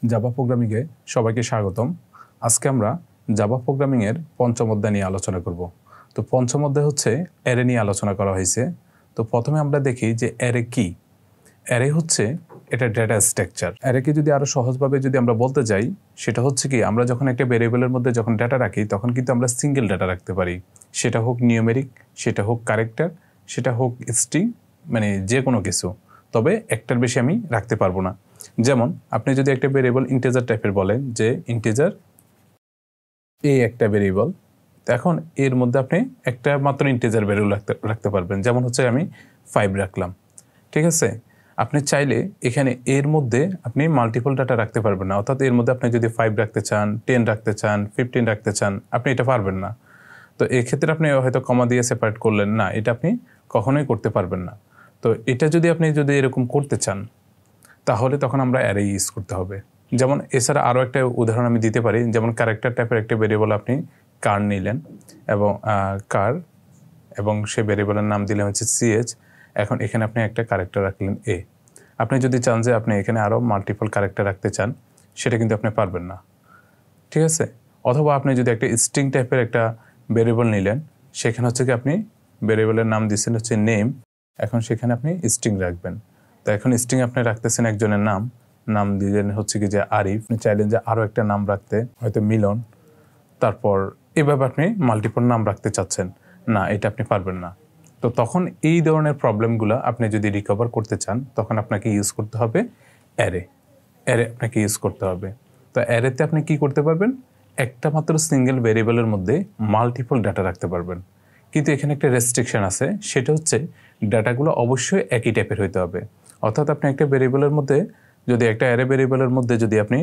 Java প্রোগ্রামিংয়ে সবাইকে স্বাগতম। আজকে আমরা জাভা প্রোগ্রামিংয়ের পঞ্চম অধ্যায় নিয়ে আলোচনা করব। তো পঞ্চম অধ্যায় হচ্ছে অ্যারে নিয়ে আলোচনা করা হয়েছে। তো প্রথমে আমরা দেখি যে অ্যারে কি। অ্যারে হচ্ছে এটা ডেটা স্ট্রাকচার। অ্যারেকে যদি আরও সহজভাবে যদি আমরা বলতে যাই, সেটা হচ্ছে কি আমরা যখন একটা ভেরিয়েবলের মধ্যে যখন ডেটা রাখি তখন কিন্তু আমরা সিঙ্গেল ডেটা রাখতে পারি। সেটা হোক নিউমেরিক, সেটা হোক ক্যারেক্টার, সেটা হোক স্ট্রিং, মানে যে কোনো কিছু। তবে একটার বেশি আমি রাখতে পারবো না। যেমন আপনি যদি একটা ভেরিয়েবল ইন্টিজার টাইপের বলেন যে ইন্টিজার এই একটা ভেরিয়েবল, তো এখন এর মধ্যে আপনি একটা মাত্র ইন্টিজার ভ্যালু রাখতে পারবেন। যেমন হচ্ছে আমি 5 রাখলাম, ঠিক আছে। আপনি চাইলে এখানে এর মধ্যে আপনি মাল্টিপল ডাটা রাখতে পারবেন না। অর্থাৎ এর মধ্যে আপনি যদি 5 রাখতে চান, 10 রাখতে চান, 15 রাখতে চান, আপনি এটা পারবেন না। তো এক্ষেত্রে আপনি হয়তো কমা দিয়ে সেপারেট করলেন না, এটা আপনি কখনোই করতে পারবেন না। তো এটা যদি এরকম করতে চান তাহলে তখন আমরা অ্যারে ইউজ করতে হবে। যেমন এছাড়া আরও একটা উদাহরণ আমি দিতে পারি। যেমন ক্যারেক্টার টাইপের একটা ভেরিয়েবল আপনি কার নিলেন এবং সেই ভেরিয়েবলের নাম দিলেন হচ্ছে CH। এখন এখানে আপনি একটা ক্যারেক্টার রাখলেন A। আপনি যদি চান যে আপনি এখানে আরও মাল্টিপল ক্যারেক্টার রাখতে চান, সেটা কিন্তু আপনি পারবেন না, ঠিক আছে। অথবা আপনি যদি একটা স্ট্রিং টাইপের একটা ভেরিয়েবল নিলেন, সেখানে হচ্ছে কি আপনি ভেরিয়েবলের নাম দিচ্ছেন হচ্ছে নেম। এখন সেখানে আপনি স্ট্রিং রাখবেন। তো এখন স্ট্রিং আপনি রাখতেছেন একজনের নাম দিলেন হচ্ছে কি যে আরিফ। আপনি চাইলেন যে আরও একটা নাম রাখতে, হয়তো মিলন। তারপর এভাবে আপনি মাল্টিপল নাম রাখতে চাচ্ছেন, না, এটা আপনি পারবেন না। তো তখন এই ধরনের প্রবলেমগুলো আপনি যদি রিকভার করতে চান, তখন আপনাকে ইউজ করতে হবে অ্যারে আপনাকে ইউজ করতে হবে। তো অ্যারেতে আপনি কি করতে পারবেন, একটা মাত্র সিঙ্গেল ভেরিয়েবলের মধ্যে মাল্টিপল ডাটা রাখতে পারবেন। কিন্তু এখানে একটা রেস্ট্রিকশন আছে, সেটা হচ্ছে ডাটাগুলো অবশ্যই একই টাইপের হইতে হবে। অর্থাৎ আপনি একটা ভেরিয়েবলের মধ্যে যদি একটা অ্যারে ভেরিয়েবলের মধ্যে যদি আপনি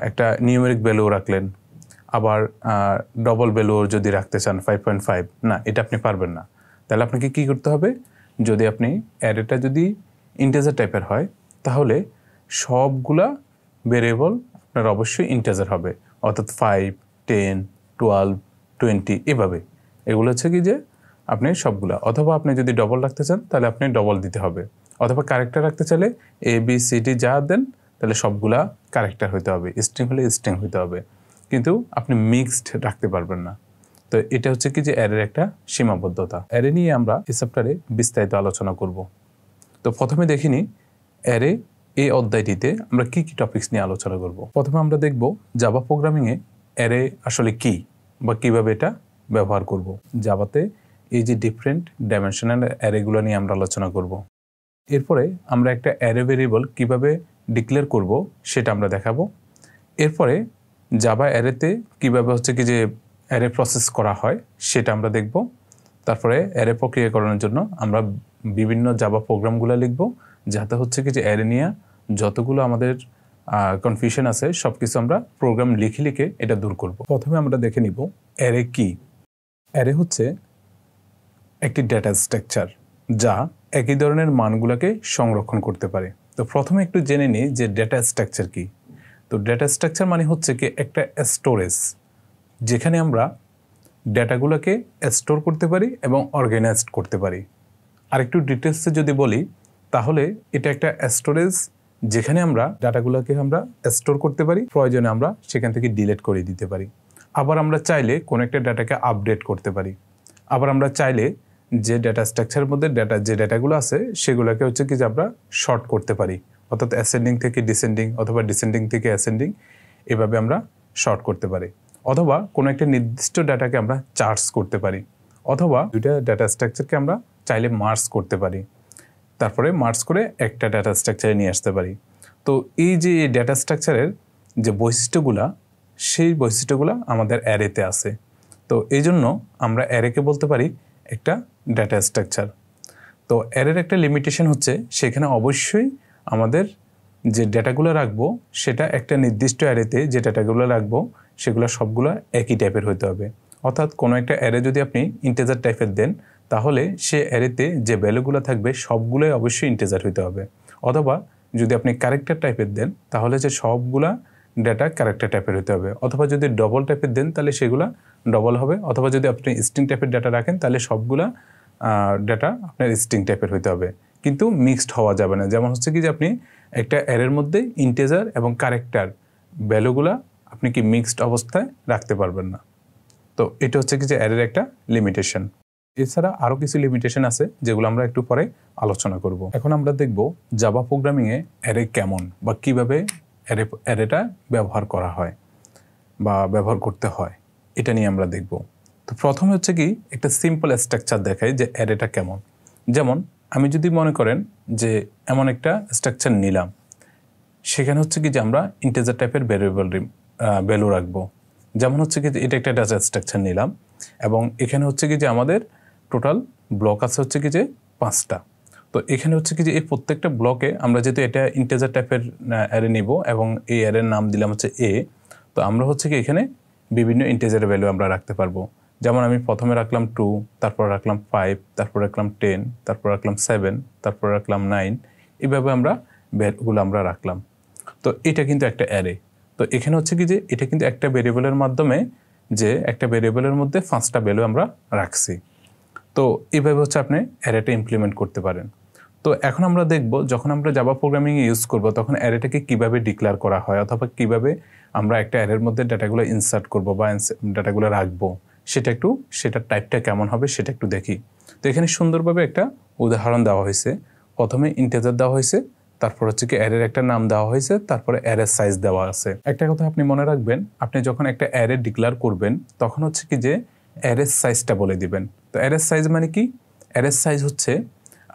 একটা নিউমেরিক ভ্যালু রাখলেন, আবার ডবল ভ্যালু যদি রাখতে চান 5.5, না, এটা আপনি পারবেন না। তাহলে আপনাকে কি করতে হবে, যদি আপনি অ্যারেটা যদি ইন্টিজার টাইপের হয়, তাহলে সবগুলা ভেরিয়েবল আপনার অবশ্যই ইন্টিজার হবে। অর্থাৎ 5, 10, 12, 20 এভাবে। এগুলো হচ্ছে কি যে আপনি সবগুলা। অথবা আপনি যদি ডবল রাখতে চান তাহলে আপনি ডবল দিতে হবে। অথবা ক্যারেক্টার রাখতে চাইলে ABCD যা দেন তাহলে সবগুলা ক্যারেক্টার হইতে হবে, স্ট্রিং হলে স্ট্রিং হইতে হবে। কিন্তু আপনি মিক্সড রাখতে পারবেন না। তো এটা হচ্ছে কি যে অ্যারের একটা সীমাবদ্ধতা। অ্যারে নিয়ে আমরা এই চ্যাপ্টারে বিস্তারিত আলোচনা করব। তো প্রথমে দেখিনি অ্যারে এই অধ্যায়টিতে আমরা কি কি টপিকস নিয়ে আলোচনা করব। প্রথমে আমরা দেখব জাভা প্রোগ্রামিংয়ে অ্যারে আসলে কি বা কিভাবে এটা ব্যবহার করব। জাভাতে এই যে ডিফারেন্ট ডাইমেনশনাল অ্যারেগুলো নিয়ে আমরা আলোচনা করব। এরপরে আমরা একটা অ্যারে ভেরিয়েবল কিভাবে ডিক্লেয়ার করব সেটা আমরা দেখাবো। এরপরে জাভা অ্যারেতে কিভাবে হচ্ছে কি যে অ্যারে প্রসেস করা হয় সেটা আমরা দেখব। তারপরে অ্যারে প্রক্রিয়াকরণের জন্য আমরা বিভিন্ন জাভা প্রোগ্রামগুলো লিখব, যাতে হচ্ছে কি যে অ্যারে নিয়ে যতগুলো আমাদের কনফিউশন আছে সব কিছু আমরা প্রোগ্রাম লিখে এটা দূর করব। প্রথমে আমরা দেখে নিব অ্যারে কি। অ্যারে হচ্ছে একটি ডেটা স্ট্রাকচার যা একই ধরনের মানগুলোকে সংরক্ষণ করতে পারে। তো প্রথমে একটু জেনে নিই যে ডেটা স্ট্রাকচার কি। তো ডেটা স্ট্রাকচার মানে হচ্ছে কি একটা স্টোরেজ, যেখানে আমরা ডেটাগুলোকে স্টোর করতে পারি এবং অর্গানাইজড করতে পারি। আর একটু ডিটেলসে যদি বলি, তাহলে এটা একটা স্টোরেজ যেখানে আমরা ডাটাগুলোকে আমরা স্টোর করতে পারি, প্রয়োজনে আমরা সেখান থেকে ডিলিট করে দিতে পারি। আবার আমরা চাইলে কোনো একটা ডাটাকে আপডেট করতে পারি। আবার আমরা চাইলে যে ডেটা স্ট্রাকচারের মধ্যে যে ডাটাগুলো আছে সেগুলোকে হচ্ছে কি যে আমরা শর্ট করতে পারি। অর্থাৎ অ্যাসেন্ডিং থেকে ডিসেন্ডিং অথবা ডিসেন্ডিং থেকে অ্যাসেন্ডিং, এভাবে আমরা শর্ট করতে পারি। অথবা কোনো একটা নির্দিষ্ট ডাটাকে আমরা চার্জ করতে পারি। অথবা দুইটা ডাটা স্ট্রাকচারকে আমরা চাইলে মার্জ করতে পারি, তারপরে মার্জ করে একটা ডাটা স্ট্রাকচারে নিয়ে আসতে পারি। তো এই যে ডাটা স্ট্রাকচারের যে বৈশিষ্ট্যগুলা, সেই বৈশিষ্ট্যগুলো আমাদের অ্যারেতে আছে। তো এই জন্য আমরা অ্যারেকে বলতে পারি একটা ডাটা স্ট্রাকচার। তো অ্যারের একটা লিমিটেশন হচ্ছে সেখানে অবশ্যই আমাদের যে ডেটাগুলো রাখবো সেটা একটা নির্দিষ্ট অ্যারেতে যে ডেটাগুলো রাখবো সেগুলো সবগুলো একই টাইপের হতে হবে। অর্থাৎ কোনো একটা অ্যারে যদি আপনি ইন্টিজার টাইপের দেন, তাহলে সে অ্যারেতে যে ভ্যালুগুলো থাকবে সবগুলোই অবশ্যই ইন্টিজার হতে হবে। অথবা যদি আপনি ক্যারেক্টার টাইপের দেন, তাহলে যে সবগুলা ডেটা ক্যারেক্টার টাইপের হতে হবে। অথবা যদি ডবল টাইপের দেন তাহলে সেগুলো ডবল হবে। অথবা যদি আপনি স্ট্রিং টাইপের ডাটা রাখেন তাহলে সবগুলা ডাটা আপনার স্ট্রিং টাইপের হতে হবে। কিন্তু মিক্সড হওয়া যাবে না। যেমন হচ্ছে কি যে আপনি একটা অ্যারের মধ্যে ইন্টিজার এবং ক্যারেক্টার ভ্যালুগুলা আপনি কি মিক্সড অবস্থায় রাখতে পারবেন না। তো এটা হচ্ছে কি যে অ্যারের একটা লিমিটেশন। এছাড়া আরও কিছু লিমিটেশন আছে যেগুলো আমরা একটু পরে আলোচনা করব। এখন আমরা দেখব জাভা প্রোগ্রামিংয়ে অ্যারে কেমন বা কীভাবে অ্যারেটা ব্যবহার করা হয় বা ব্যবহার করতে হয়, এটা নিয়ে আমরা দেখব। তো প্রথমে হচ্ছে কি একটা সিম্পল স্ট্রাকচার দেখায় যে অ্যারেটা কেমন। যেমন আমি যদি মনে করেন যে এমন একটা স্ট্রাকচার নিলাম, সেখানে হচ্ছে কি যে আমরা ইন্টিজার টাইপের ভ্যালু রাখবো। যেমন হচ্ছে কি যে এটা একটা ডাটা স্ট্রাকচার নিলাম এবং এখানে হচ্ছে কি যে আমাদের টোটাল ব্লক আছে হচ্ছে কি যে 5টা। তো এখানে হচ্ছে কি যে এই প্রত্যেকটা ব্লকে আমরা যেহেতু এটা ইন্টিজার টাইপের অ্যারে নিব এবং এই অ্যারের নাম দিলাম হচ্ছে এ, তো আমরা হচ্ছে কি এখানে বিভিন্ন ইন্টিজার ভ্যালু আমরা রাখতে পারবো। যেমন আমি প্রথমে রাখলাম 2, তারপর রাখলাম 5, তারপর রাখলাম 10, তারপর রাখলাম 7, তারপর রাখলাম 9, এইভাবে আমরা ভ্যালুগুলো আমরা রাখলাম। তো এটা কিন্তু একটা অ্যারে। তো এখানে হচ্ছে কি যে এটা কিন্তু একটা ভেরিয়েবলের মাধ্যমে যে একটা ভেরিয়েবলের মধ্যে 5টা ভ্যালু আমরা রাখছি। তো এইভাবে হচ্ছে আপনি অ্যারেটা ইমপ্লিমেন্ট করতে পারেন। তো এখন আমরা দেখব যখন আমরা জাভা প্রোগ্রামিং ইউজ করব তখন অ্যারেটাকে কিভাবে ডিক্লেয়ার করা হয় অথবা কিভাবে আমরা একটা অ্যারের মধ্যে ডাটাগুলো ইনসার্ট করব বা ডাটাগুলো রাখবো, সেটার টাইপটা কেমন হবে সেটা একটু দেখি। তো এখানে সুন্দরভাবে একটা উদাহরণ দেওয়া হয়েছে। প্রথমে ইন্টিজার দেওয়া হয়েছে, তারপর হচ্ছে কি অ্যারের একটা নাম দেওয়া হয়েছে, তারপরে অ্যারের সাইজ দেওয়া আছে। একটা কথা আপনি মনে রাখবেন, আপনি যখন একটা অ্যারে ডিক্লেয়ার করবেন তখন হচ্ছে কি যে অ্যারের সাইজটা বলে দিবেন। তো অ্যারের সাইজ মানে কি? অ্যারের সাইজ হচ্ছে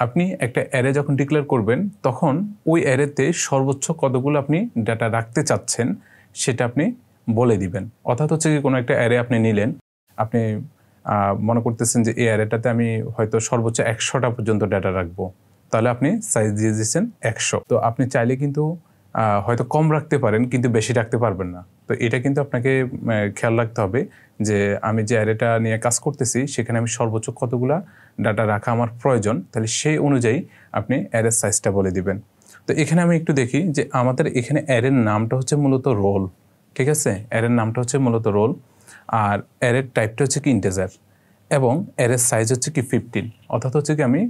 আপনি একটা অ্যারে যখন ডিক্লেয়ার করবেন তখন ওই অ্যারেতে সর্বোচ্চ কতগুলো আপনি ডাটা রাখতে চাচ্ছেন সেটা আপনি বলে দিবেন। অর্থাৎ হচ্ছে কি কোনো একটা অ্যারে আপনি নিলেন, আপনি মনে করতেছেন যে এই অ্যারেটাতে আমি হয়তো সর্বোচ্চ 100টা পর্যন্ত ডাটা রাখবো, তাহলে আপনি সাইজ দিয়ে দিয়েছেন 100। তো আপনি চাইলে কিন্তু হয়তো কম রাখতে পারেন কিন্তু বেশি রাখতে পারবেন না। তো এটা কিন্তু আপনাকে খেয়াল রাখতে হবে যে আমি যে অ্যারেটা নিয়ে কাজ করতেছি সেখানে আমি সর্বোচ্চ কতগুলা ডাটা রাখা আমার প্রয়োজন, তাহলে সেই অনুযায়ী আপনি অ্যারের সাইজটা বলে দিবেন। তো এখানে আমি একটু দেখি যে আমাদের এখানে অ্যারের নামটা হচ্ছে মূলত রোল, ঠিক আছে? অ্যারের নামটা হচ্ছে মূলত রোল, আর অ্যারের টাইপটা হচ্ছে কি ইন্টিজার এবং অ্যারের সাইজ হচ্ছে কি 15। অর্থাৎ হচ্ছে কি আমি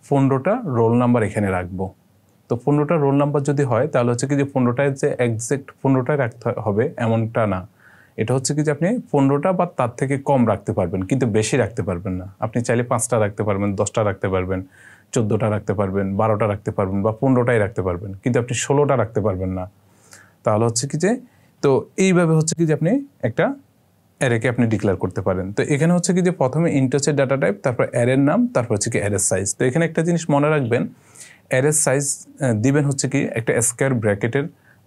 15টা রোল নাম্বার এখানে রাখবো। তো 15টা রোল নাম্বার যদি হয় তাহলে হচ্ছে কি যে 15টায় যে একজ্যাক্ট 15টায় রাখতে হবে এমনটা না। এটা হচ্ছে কি যে আপনি 15টা বা তার থেকে কম রাখতে পারবেন কিন্তু বেশি রাখতে পারবেন না। আপনি চাইলে 5টা রাখতে পারবেন, 10টা রাখতে পারবেন, 14টা রাখতে পারবেন, 12টা রাখতে পারবেন বা 15টাই রাখতে পারবেন, কিন্তু আপনি 16টা রাখতে পারবেন না। তাহলে হচ্ছে কি যে তো এইভাবে হচ্ছে কি যে আপনি একটা অ্যারেকে আপনি ডিক্লেয়ার করতে পারেন। তো এখানে হচ্ছে কি যে প্রথমে ইন্ট হচ্ছে ডাটা টাইপ, তারপর অ্যারের নাম, তারপর হচ্ছে কি অ্যারের সাইজ। তো এখানে একটা জিনিস মনে রাখবেন, অ্যারের সাইজ দিবেন হচ্ছে কি একটা স্কোয়ার ব্র্যাকেটের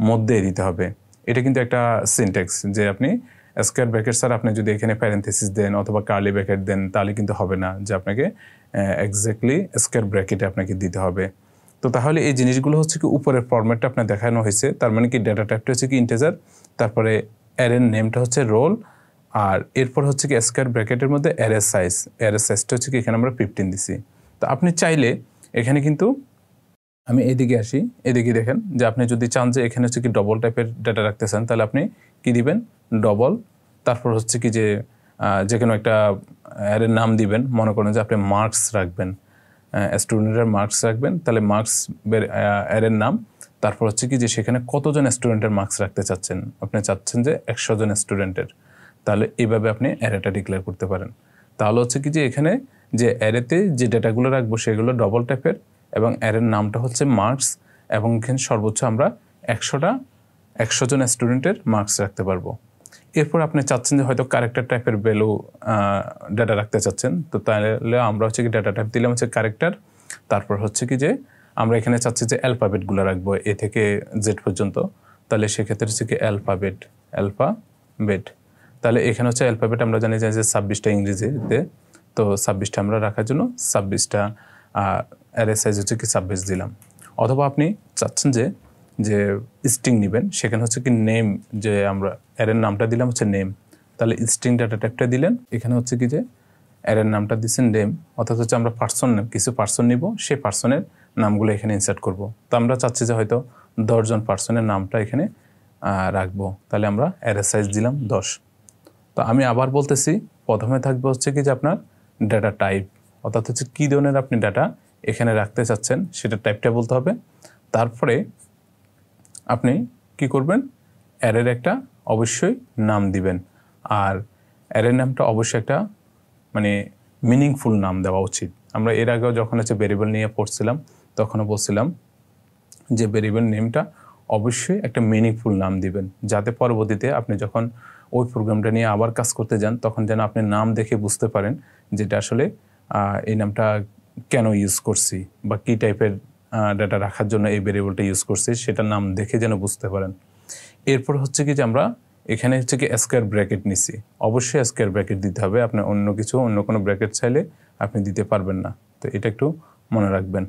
মধ্যে দিতে হবে। এটা কিন্তু একটা সিনট্যাক্স যে আপনি স্কোয়ার ব্র্যাকেট স্যার আপনি যদি এখানে প্যারেন্থেসিস দেন অথবা কার্লি ব্র্যাকেট দেন তাহলে কিন্তু হবে না, যে আপনাকে এক্স্যাক্টলি স্কোয়ার ব্র্যাকেটে আপনাকে দিতে হবে। তো তাহলে এই জিনিসগুলো হচ্ছে কি উপরের ফরম্যাটটা আপনার দেখানো হয়েছে, তার মানে কি ডাটা টাইপটা হচ্ছে কি ইন্টিজার, তারপরে অ্যারের নেমটা হচ্ছে রোল, আর এরপর হচ্ছে কি স্কোয়ার ব্র্যাকেটের মধ্যে অ্যারের সাইজটা হচ্ছে কি এখানে আমরা 15 দিছি। তো আপনি চাইলে এখানে কিন্তু আমি এদিকে আসি, এদিকে দেখেন যে আপনি যদি চান যে এখানে হচ্ছে কি ডবল টাইপের ডাটা রাখতে চান তাহলে আপনি কি দিবেন, ডবল, তারপর হচ্ছে কি যে যে কোনো একটা অ্যারের নাম দিবেন। মনে করেন যে আপনি মার্কস রাখবেন, স্টুডেন্টের মার্কস রাখবেন, তাহলে মার্কস অ্যারের নাম, তারপর হচ্ছে কি যে সেখানে কতজন স্টুডেন্টের মার্কস রাখতে চাচ্ছেন, আপনি চাচ্ছেন যে 100 জন স্টুডেন্টের, তাহলে এইভাবে আপনি অ্যারেটা ডিক্লেয়ার করতে পারেন। তাহলে হচ্ছে কি যে এখানে যে অ্যারেতে যে ডেটাগুলো রাখবো সেগুলো ডবল টাইপের এবং অ্যারের নামটা হচ্ছে মার্কস এবং এখানে সর্বোচ্চ আমরা 100 জন স্টুডেন্টের মার্কস রাখতে পারবো। এরপর আপনি চাচ্ছেন যে হয়তো ক্যারেক্টার টাইপের ভ্যালু ডাটা রাখতে চাচ্ছেন, তো তাহলে আমরা হচ্ছে কি ডাটা টাইপ দিলাম হচ্ছে ক্যারেক্টার, তারপর হচ্ছে কি যে আমরা এখানে চাচ্ছি যে অ্যালফাবেটগুলো রাখবো এ থেকে জেড পর্যন্ত, তাহলে সেক্ষেত্রে হচ্ছে কি অ্যালফাবেট, তাহলে এখানে হচ্ছে অ্যালফাবেট আমরা জানি যে 26টা ইংরেজিতে, তো 26টা আমরা রাখার জন্য 26টা অ্যারে সাইজ হচ্ছে কি 26 দিলাম। অথবা আপনি চাচ্ছেন যে স্ট্রিং নেবেন, সেখানে হচ্ছে কি নেম, যে আমরা অ্যারের নামটা দিলাম হচ্ছে নেম, তাহলে স্ট্রিং ডাটা টাইপটা দিলেন, এখানে হচ্ছে কি যে অ্যারের নামটা দিচ্ছেন নেম, অর্থাৎ হচ্ছে আমরা পার্সন নেম, কিছু পার্সন নিব, সেই পার্সনের নামগুলো এখানে ইনসার্ট করব। তো আমরা চাচ্ছি যে হয়তো 10 জন পার্সনের নামটা এখানে রাখবো, তাহলে আমরা অ্যারে সাইজ দিলাম 10। তো আমি আবার বলতেছি, প্রথমে থাকবে হচ্ছে কি যে আপনার ডাটা টাইপ, অর্থাৎ হচ্ছে কী ধরনের আপনি ডাটা এখানে রাখতে চাচ্ছেন সেটা টাইপটা বলতে হবে। তারপরে আপনি কি করবেন, অ্যারের একটা অবশ্যই নাম দিবেন, আর অ্যারের নামটা অবশ্যই একটা মানে মিনিংফুল নাম দেওয়া উচিত। আমরা এর আগেও যখন হচ্ছে ভেরিয়েবল নিয়ে পড়ছিলাম তখনও বলছিলাম যে ভেরিয়েবল নেমটা অবশ্যই একটা মিনিংফুল নাম দিবেন, যাতে পরবর্তীতে আপনি যখন ওই প্রোগ্রামটা নিয়ে আবার কাজ করতে যান তখন যেন আপনি নাম দেখে বুঝতে পারেন যেটা আসলে এই নামটা কেন ইউজ করছি বা কী টাইপের ডাটা রাখার জন্য এই ভেরিয়েবলটা ইউজ করছি সেটার নাম দেখে যেন বুঝতে পারেন। এরপর হচ্ছে কি যে আমরা এখানে হচ্ছে কি স্কোয়ার ব্র্যাকেট নিছি, অবশ্যই স্কোয়ার ব্র্যাকেট দিতে হবে। আপনি অন্য কোনো ব্র্যাকেট চাইলে আপনি দিতে পারবেন না, তো এটা একটু মনে রাখবেন।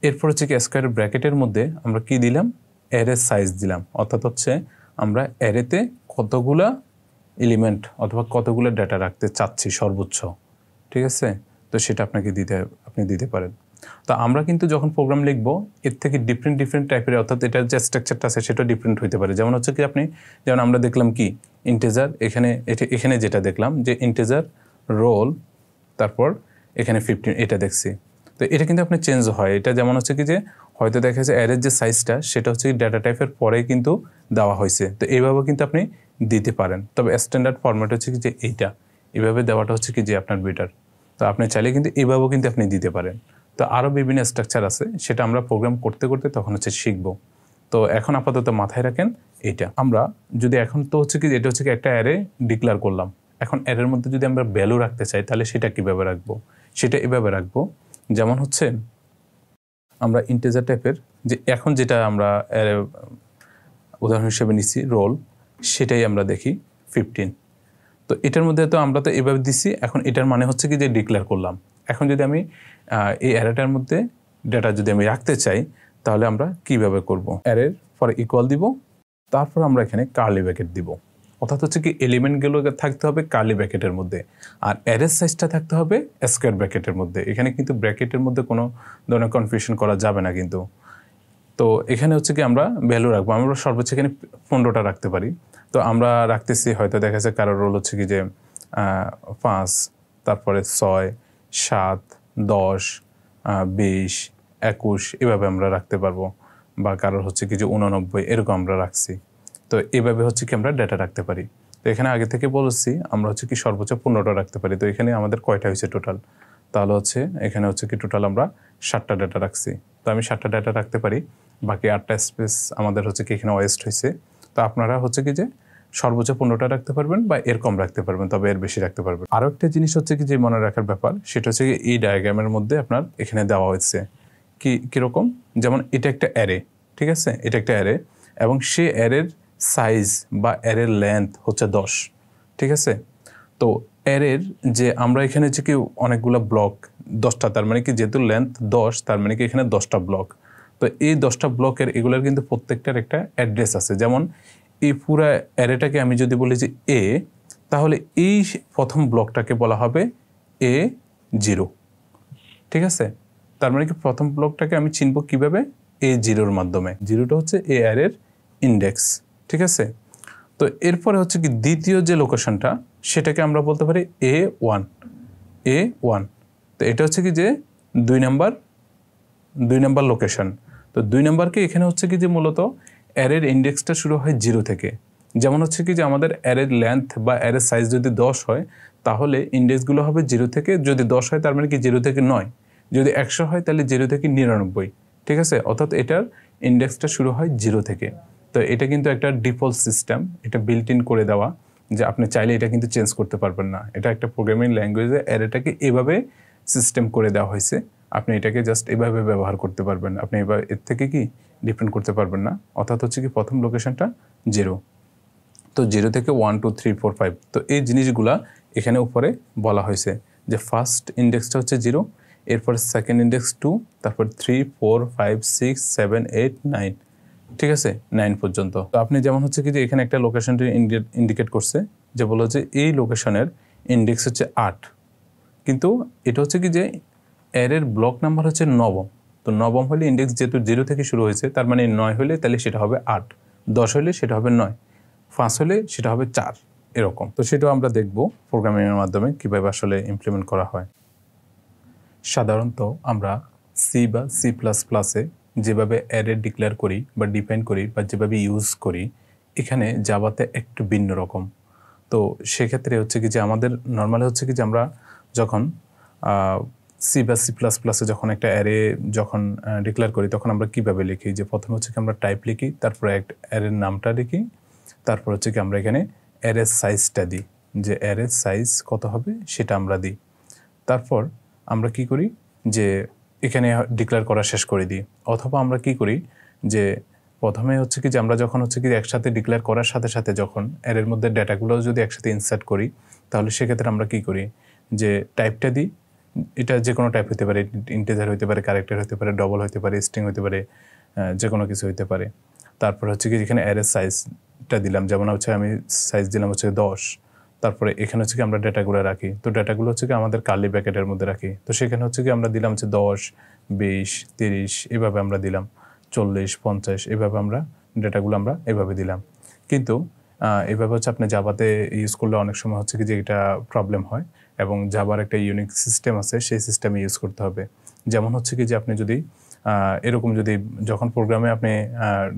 এরপর হচ্ছে কি স্কোয়ার ব্র্যাকেটের মধ্যে আমরা কি দিলাম, অ্যারে সাইজ দিলাম, অর্থাৎ হচ্ছে আমরা অ্যারেতে কতগুলা এলিমেন্ট অথবা কতগুলো ডেটা রাখতে চাচ্ছি সর্বোচ্চ, ঠিক আছে? তো সেটা আপনি দিতে পারেন। তো আমরা কিন্তু যখন প্রোগ্রাম লিখব এর থেকে ডিফারেন্ট টাইপের, অর্থাৎ এটার যে স্ট্রাকচারটা আছে সেটা ডিফারেন্ট হতে পারে। যেমন হচ্ছে কি যেমন আমরা দেখলাম কি ইন্টিজার, এখানে যেটা দেখলাম যে ইন্টিজার রোল, তারপর এখানে 15 এটা দেখছি। তো এটা কিন্তু আপনি চেঞ্জ হয়, এটা যেমন হচ্ছে কি যে হয়তো দেখা যাচ্ছে অ্যারের যে সাইজটা সেটা হচ্ছে ডেটা টাইপের পরে কিন্তু দেওয়া হয়েছে, তো এইভাবেও কিন্তু আপনি দিতে পারেন। তবে স্ট্যান্ডার্ড ফরম্যাট হচ্ছে কি যে এইভাবে দেওয়াটা হচ্ছে কি যে আপনার বেটার। তো আপনি চাইলে কিন্তু এইভাবেও কিন্তু আপনি দিতে পারেন। তো আরও বিভিন্ন স্ট্রাকচার আছে, সেটা আমরা প্রোগ্রাম করতে করতে তখন হচ্ছে শিখব। তো এখন আপাতত মাথায় রাখেন এইটা। আমরা যদি এখন তো হচ্ছে কি এটা হচ্ছে কি একটা অ্যারে ডিক্লেয়ার করলাম, এখন অ্যারের মধ্যে যদি আমরা ভ্যালু রাখতে চাই তাহলে সেটা কীভাবে রাখবো, সেটা এভাবে রাখবো। যেমন হচ্ছে আমরা ইন্টিজার টাইপের যে এখন যেটা আমরা উদাহরণ হিসেবে নিচ্ছি রোল, সেটাই আমরা দেখি 15। তো এটার মধ্যে তো আমরা তো এভাবে দিছি, এখন এটার মানে হচ্ছে কি যে ডিক্লেয়ার করলাম। এখন যদি আমি এই অ্যারেটার মধ্যে ডেটা যদি আমি রাখতে চাই তাহলে আমরা কিভাবে করব, অ্যারের পরে ইকুয়াল দিব, তারপর আমরা এখানে কার্লি ব্র্যাকেট দিব, অর্থাৎ হচ্ছে কি এলিমেন্টগুলো থাকতে হবে কার্লি ব্র্যাকেটের মধ্যে, আর অ্যারের সাইজটা থাকতে হবে স্কোয়ার ব্র্যাকেটের মধ্যে। এখানে কিন্তু ব্র্যাকেটের মধ্যে কোনো ধরনের কনফিউশন করা যাবে না কিন্তু। তো এখানে হচ্ছে কি আমরা ভ্যালু রাখবো, আমরা সর্বোচ্চ এখানে 15টা রাখতে পারি। তো আমরা রাখতেছি, হয়তো দেখা যাচ্ছে কারোর রোল হচ্ছে কি যে 5, তারপরে 6, 7, 10, 20, 21 এভাবে আমরা রাখতে পারবো, বা কারোর হচ্ছে কি যে 89 এরকম আমরা রাখছি। তো এভাবে হচ্ছে কি আমরা ডেটা রাখতে পারি। তো এখানে আগে থেকে বলেছি আমরা হচ্ছে কি সর্বোচ্চ 15টা রাখতে পারি। তো এখানে আমাদের কয়টা হয়েছে টোটাল, তাহলে হচ্ছে এখানে হচ্ছে কি টোটাল আমরা 7টা ডেটা রাখছি। তো আমি 7টা ডেটা রাখতে পারি, বাকি 8টা স্পেস আমাদের হচ্ছে কি এখানে ওয়েস্ট হয়েছে। তো আপনারা হচ্ছে কি যে সর্বোচ্চ 15টা রাখতে পারবেন বা এর কম রাখতে পারবেন, তবে এর বেশি রাখতে পারবেন। আরও একটা জিনিস হচ্ছে কি যে মনে রাখার ব্যাপার, সেটা হচ্ছে কি এই ডায়াগ্রামের মধ্যে আপনার এখানে দেওয়া হয়েছে কীরকম, যেমন এটা একটা অ্যারে, ঠিক আছে? এটা একটা অ্যারে এবং সে অ্যারের সাইজ বা অ্যারের লেন্থ হচ্ছে 10, ঠিক আছে? তো অ্যারের যে আমরা এখানে হচ্ছে কি অনেকগুলো ব্লক 10টা, তার মানে কি যেহেতু লেন্থ 10 তার মানে কি এখানে 10টা ব্লক। তো এই 10টা ব্লকের এগুলোর কিন্তু প্রত্যেকটার একটা অ্যাড্রেস আছে। যেমন এই পুরো অ্যারেটাকে আমি যদি বলি যে এ, তাহলে এই প্রথম ব্লকটাকে বলা হবে A0, ঠিক আছে? তার মানে কি প্রথম ব্লকটাকে আমি চিনব কিভাবে, A0-র মাধ্যমে। 0টা হচ্ছে এই অ্যারের ইন্ডেক্স, ঠিক আছে? তো এরপরে হচ্ছে কি দ্বিতীয় যে লোকেশনটা সেটাকে আমরা বলতে পারি A1। তো এটা হচ্ছে কি যে 2 নাম্বার লোকেশন। তো 2 নাম্বারকে এখানে হচ্ছে কি যে মূলত অ্যারের ইন্ডেক্সটা শুরু হয় 0 থেকে। যেমন হচ্ছে কি যে আমাদের অ্যারের লেন্থ বা অ্যারের সাইজ যদি 10 হয় তাহলে ইন্ডেক্সগুলো হবে 0 থেকে, যদি 10 হয় তার মানে কি 0 থেকে 9, যদি 100 হয় তাহলে 0 থেকে 99, ঠিক আছে? অর্থাৎ এটার ইন্ডেক্সটা শুরু হয় 0 থেকে। তো এটা কিন্তু একটা ডিফল্ট সিস্টেম, এটা বিল্ট ইন করে দেওয়া, যে আপনি চাইলে এটা কিন্তু চেঞ্জ করতে পারবেন না। এটা একটা প্রোগ্রামিং ল্যাঙ্গুয়েজে অ্যারেটাকে এভাবে সিস্টেম করে দেওয়া হয়েছে, আপনি এটাকে জাস্ট এভাবে ব্যবহার করতে পারবেন, আপনি এবার এর থেকে কি ডিফারেন্ট করতে পারবেন না। অর্থাৎ হচ্ছে কি প্রথম লোকেশনটা 0, তো 0 থেকে 1, 2, 3, 4, 5। তো এই জিনিসগুলা এখানে উপরে বলা হয়েছে যে ফার্স্ট ইন্ডেক্সটা হচ্ছে 0, এরপর সেকেন্ড ইন্ডেক্স 2, তারপর 3, 4, 5, 6, 7, 8, 9, ঠিক আছে? 9 পর্যন্ত। তো আপনি যেমন হচ্ছে কি যে এখানে একটা লোকেশনটি ইন্ডিকেট করছে, যে বলো যে এই লোকেশনের ইন্ডেক্স হচ্ছে 8, কিন্তু এটা হচ্ছে কি যে অ্যারের ব্লক নাম্বার হচ্ছে 9। তো 9 হলে ইন্ডেক্স যেহেতু 0 থেকে শুরু হয়েছে তার মানে 9 হলে তাহলে সেটা হবে 8, 10 হলে সেটা হবে 9, 5 হলে সেটা হবে 4, এরকম। তো সেটাও আমরা দেখব প্রোগ্রামিংয়ের মাধ্যমে কীভাবে আসলে ইমপ্লিমেন্ট করা হয়। সাধারণত আমরা সি বা সি প্লাস প্লাসে যেভাবে অ্যারে ডিক্লেয়ার করি বা ডিফাইন করি বা যেভাবে ইউজ করি, এখানে জাভাতে একটু ভিন্ন রকম। তো সেক্ষেত্রে হচ্ছে কি যে আমাদের নর্মালি হচ্ছে কি যে আমরা যখন সি বা সি প্লাস প্লাসে যখন একটা অ্যারে যখন ডিক্লেয়ার করি, তখন আমরা কীভাবে লিখি যে প্রথমে হচ্ছে কি আমরা টাইপ লিখি, তারপরে একটা অ্যারের নামটা লিখি, তারপর হচ্ছে কি আমরা এখানে অ্যারের সাইজটা দিই, যে অ্যারের সাইজ কত হবে সেটা আমরা দিই। তারপর আমরা কি করি যে এখানে ডিক্লেয়ার করা শেষ করে দিই। অথবা আমরা কি করি যে প্রথমে হচ্ছে কি যে আমরা যখন হচ্ছে কি একসাথে ডিক্লেয়ার করার সাথে সাথে যখন অ্যারের মধ্যে ডেটাগুলো যদি একসাথে ইনসার্ট করি, তাহলে সেক্ষেত্রে আমরা কি করি যে টাইপটা দিই। এটা যে কোনো টাইপ হতে পারে, ইন্টিজার হতে পারে, ক্যারেক্টার হতে পারে, ডবল হতে পারে, স্ট্রিং হতে পারে, যে কোনো কিছু হতে পারে। তারপর হচ্ছে কি এখানে অ্যারের সাইজটা দিলাম, যেমন হচ্ছে আমি সাইজ দিলাম হচ্ছে 10। তারপরে এখানে হচ্ছে কি আমরা ডেটাগুলো রাখি, তো ডেটাগুলো হচ্ছে কি আমাদের কার্লি ব্র্যাকেটের মধ্যে রাখি। তো সেখানে হচ্ছে কি আমরা দিলাম হচ্ছে 10, 20, 30 এভাবে আমরা দিলাম, 40, 50 এভাবে আমরা ডেটাগুলো আমরা এভাবে দিলাম। কিন্তু এভাবে হচ্ছে আপনি জাভাতে ইউজ করলে অনেক সময় হচ্ছে কি যে এটা প্রবলেম হয়, এবং জাভার একটা ইউনিক সিস্টেম আছে, সেই সিস্টেমে ইউজ করতে হবে। যেমন হচ্ছে কি যে আপনি যদি এরকম যদি যখন প্রোগ্রামে আপনি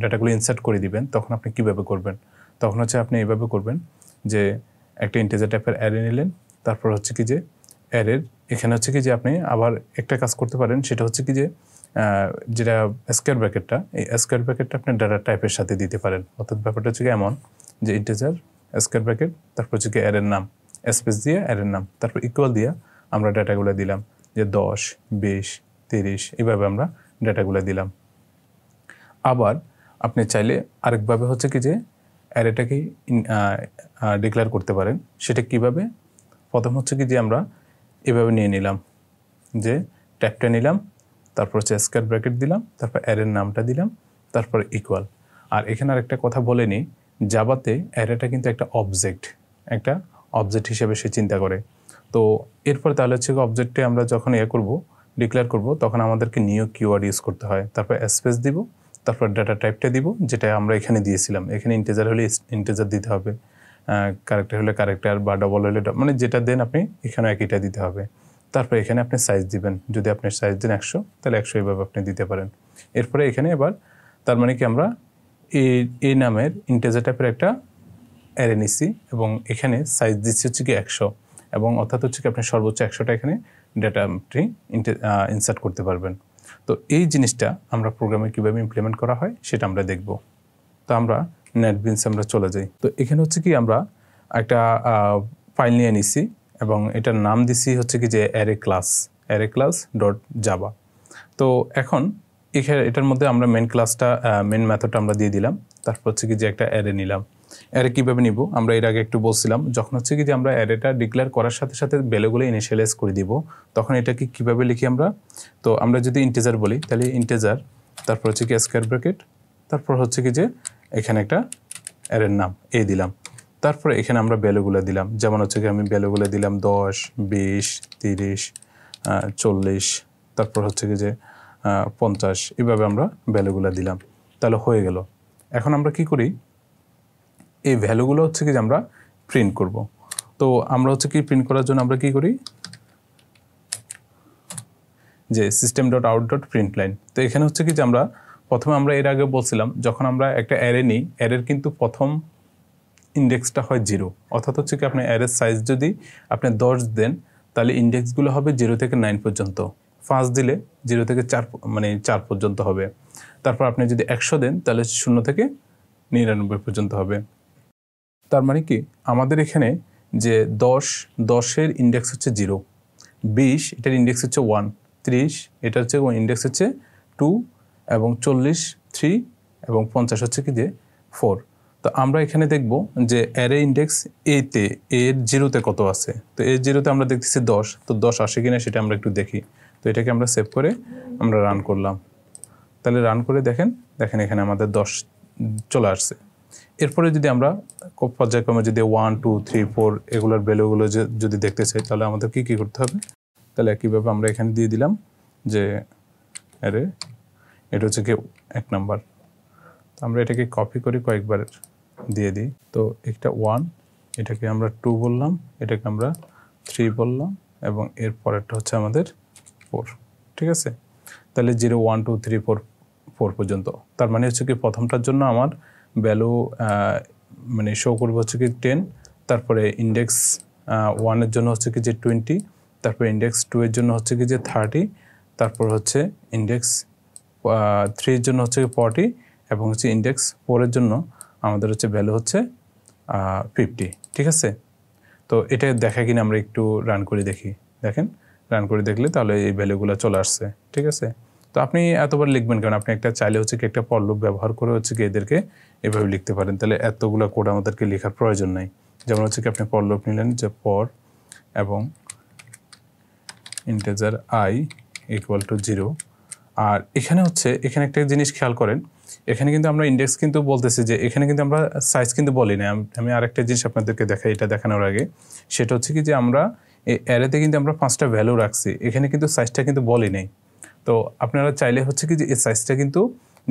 ডেটাগুলো ইনসার্ট করে দিবেন, তখন আপনি কীভাবে করবেন? তখন হচ্ছে আপনি এইভাবে করবেন যে একটা ইন্টিজার টাইপের অ্যারে নিলেন, তারপর হচ্ছে কি যে অ্যারের এখানে হচ্ছে কি যে আপনি আবার একটা কাজ করতে পারেন, সেটা হচ্ছে কি যে যেটা স্কোয়ার ব্র্যাকেটটা, এই স্কোয়ার ব্র্যাকেটটা আপনি ডাটা টাইপের সাথে দিতে পারেন। অর্থাৎ ব্যাপারটা হচ্ছে কি এমন যে ইন্টিজার স্কোয়ার ব্র্যাকেট, তারপর হচ্ছে কি অ্যারের নাম, স্পেস দিয়ে অ্যারের নাম, তারপর ইকুয়াল দিয়ে আমরা ডাটাগুলো দিলাম যে 10, 20, 30 এইভাবে আমরা ডাটাগুলো দিলাম। আবার আপনি চাইলে আরেকভাবে হচ্ছে কি যে অ্যারেটাকে ডিক্লেয়ার করতে পারেন। সেটা কিভাবে? প্রথম হচ্ছে কি যে আমরা এভাবে নিয়ে নিলাম যে ট্যাবটা নিলাম, তারপর হচ্ছে স্কোয়ার ব্র্যাকেট দিলাম, তারপর অ্যারের নামটা দিলাম, তারপর ইকুয়াল। আর এখানে আরেকটা কথা বলে নিই, জাভাতে অ্যারেটা কিন্তু একটা অবজেক্ট হিসেবে সে চিন্তা করে। তো এরপর তাহলে হচ্ছে অবজেক্টে আমরা যখন ডিক্লেয়ার করব, তখন আমাদেরকে নিউ কিওয়ার্ড ইউজ করতে হয়। তারপর স্পেস দিব, তারপর ডাটা টাইপটা দিব, যেটা আমরা এখানে দিয়েছিলাম। এখানে ইন্টিজার হলে ইন্টিজার দিতে হবে, ক্যারেক্টার হলে ক্যারেক্টার, বা ডবল হলে মানে যেটা দেন আপনি এখানে একইটা দিতে হবে। তারপর এখানে আপনি সাইজ দিবেন, যদি আপনি সাইজ দেন 100, তাহলে 100 এইভাবে আপনি দিতে পারেন। এরপরে এখানে এবার তার মানে কি আমরা এই নামের ইন্টিজার টাইপের একটা অ্যারে নিচ্ছি, এবং এখানে সাইজ দিচ্ছি হচ্ছে কি 100, এবং অর্থাৎ হচ্ছে কি আপনি সর্বোচ্চ 100টা এখানে ডেটা আপনি ইনসার্ট করতে পারবেন। তো এই জিনিসটা আমরা প্রোগ্রামে কীভাবে ইমপ্লিমেন্ট করা হয় সেটা আমরা দেখব। তো আমরা নেটবিনস আমরা চলে যাই। তো এখানে হচ্ছে কি আমরা একটা ফাইল নিয়ে নিছি, এবং এটার নাম দিছি হচ্ছে কি যে অ্যারে ক্লাস ডট জাভা। তো এখন এটার মধ্যে আমরা মেন মেথডটা আমরা দিয়ে দিলাম। তারপর হচ্ছে কি যে একটা অ্যারে নিলাম। অ্যারে কীভাবে নিব আমরা এর আগে একটু বলছিলাম, যখন হচ্ছে কি যে আমরা অ্যারেটা ডিক্লেয়ার করার সাথে সাথে ভ্যালুগুলো ইনিশিয়ালাইজ করে দিব, তখন এটাকে কীভাবে লিখি আমরা? তো আমরা যদি ইন্টিজার বলি, তাহলে ইন্টিজার, তারপর হচ্ছে কি স্কোয়ার ব্র্যাকেট, তারপর হচ্ছে কি যে এখানে একটা অ্যারের নাম দিলাম, তারপরে এখানে আমরা ভ্যালুগুলো দিলাম। যেমন হচ্ছে কি আমি ভ্যালুগুলো দিলাম 10, 20, 30, 40, তারপর হচ্ছে কি যে 50, এইভাবে আমরা ভ্যালুগুলো দিলাম। তাহলে হয়ে গেল। এখন আমরা কি করি, এই ভ্যালুগুলো হচ্ছে কি যে আমরা প্রিন্ট করব। তো আমরা হচ্ছে কি প্রিন্ট করার জন্য আমরা কি করি যে system.out.println। তো এখানে হচ্ছে কি যে আমরা প্রথমে আমরা এর আগে বলছিলাম, যখন আমরা একটা অ্যারে নিই, অ্যারের কিন্তু প্রথম ইন্ডেক্সটা হয় 0। অর্থাৎ হচ্ছে কি আপনি অ্যারের সাইজ যদি আপনি 10 দেন, তাহলে ইন্ডেক্সগুলো হবে 0 থেকে 9 পর্যন্ত। 5 দিলে 0 থেকে 4 পর্যন্ত হবে। তারপর আপনি যদি 100 দেন, তাহলে 0 থেকে 99 পর্যন্ত হবে। তার মানে কি আমাদের এখানে যে 10-এর ইন্ডেক্স হচ্ছে 0, 20 এটার ইন্ডেক্স হচ্ছে 1, 30 এটার হচ্ছে ইন্ডেক্স হচ্ছে 2, এবং 40 3, এবং 50 হচ্ছে কি যে 4। তো আমরা এখানে দেখব যে অ্যারে ইন্ডেক্স এর 0-তে কত আছে। তো এর 0-তে আমরা দেখতেছি 10। তো 10 আসে কিনা সেটা আমরা একটু দেখি। তো এটাকে আমরা সেভ করে আমরা রান করলাম। তাহলে রান করে দেখেন এখানে আমাদের 10 চলে আসছে। এরপরে যদি আমরা পর্যায়ক্রমে যদি 1, 2, 3, 4 এগুলোর ভ্যালুগুলো যদি দেখতে চাই, তাহলে আমাদের কি করতে হবে? তাহলে একইভাবে আমরা এখানে দিয়ে দিলাম যে অ্যারে, এটা হচ্ছে কি 1 নাম্বার। তো আমরা এটাকে কপি করে কয়েকবার দিয়ে দিই। তো একটা 1, এটাকে আমরা 2 বললাম, এটাকে আমরা 3 বললাম, এবং এর পরেরটা হচ্ছে আমাদের 4। ঠিক আছে? তাহলে 0 1 2 3 4 4 পর্যন্ত। তার মানে হচ্ছে কি প্রথমটার জন্য আমার ভ্যালু মানে শো করবে হচ্ছে কি 10, তারপরে ইন্ডেক্স 1 এর জন্য হচ্ছে কি যে 20, তারপরে ইন্ডেক্স 2 এর জন্য হচ্ছে কি যে 30, তারপর হচ্ছে ইন্ডেক্স 3 এর জন্য হচ্ছে 40 এবং হচ্ছে ইন্ডেক্স 4 এর জন্য আমাদের হচ্ছে ভ্যালু হচ্ছে 50। ঠিক আছে, তো এটা দেখা কিনা আমরা একটু রান করে দেখি। দেখেন রান করে দেখলে তাহলে এই ভ্যালুগুলো চলে আসছে। ঠিক আছে, তো আপনি এতবার লিখবেন কারণ আপনি একটা চাইলে হচ্ছে কি একটা ফর লুপ ব্যবহার করে হচ্ছে কি এদেরকে এভাবে লিখতে পারেন, তাহলে এতগুলো কোড আমাদেরকে লেখার প্রয়োজন নাই। যেমন হচ্ছে কি আপনি ফর লুপ নিলেন যে ফর এবং ইন্টিজার i ইকুয়াল টু 0, আর এখানে হচ্ছে এখানে একটা জিনিস খেয়াল করেন, এখানে কিন্তু আমরা ইন্ডেক্স কিন্তু বলতেছি যে এখানে কিন্তু আমরা সাইজ কিন্তু বলি না। আমি আরেকটা জিনিস আপনাদেরকে দেখাই এটা দেখানোর আগে, সেটা হচ্ছে কি যে আমরা এই অ্যারেতে কিন্তু আমরা 5টা ভ্যালু রাখছি, এখানে কিন্তু সাইজটা কিন্তু বলি নাই। তো আপনারা চাইলে হচ্ছে কি যে এই সাইজটা কিন্তু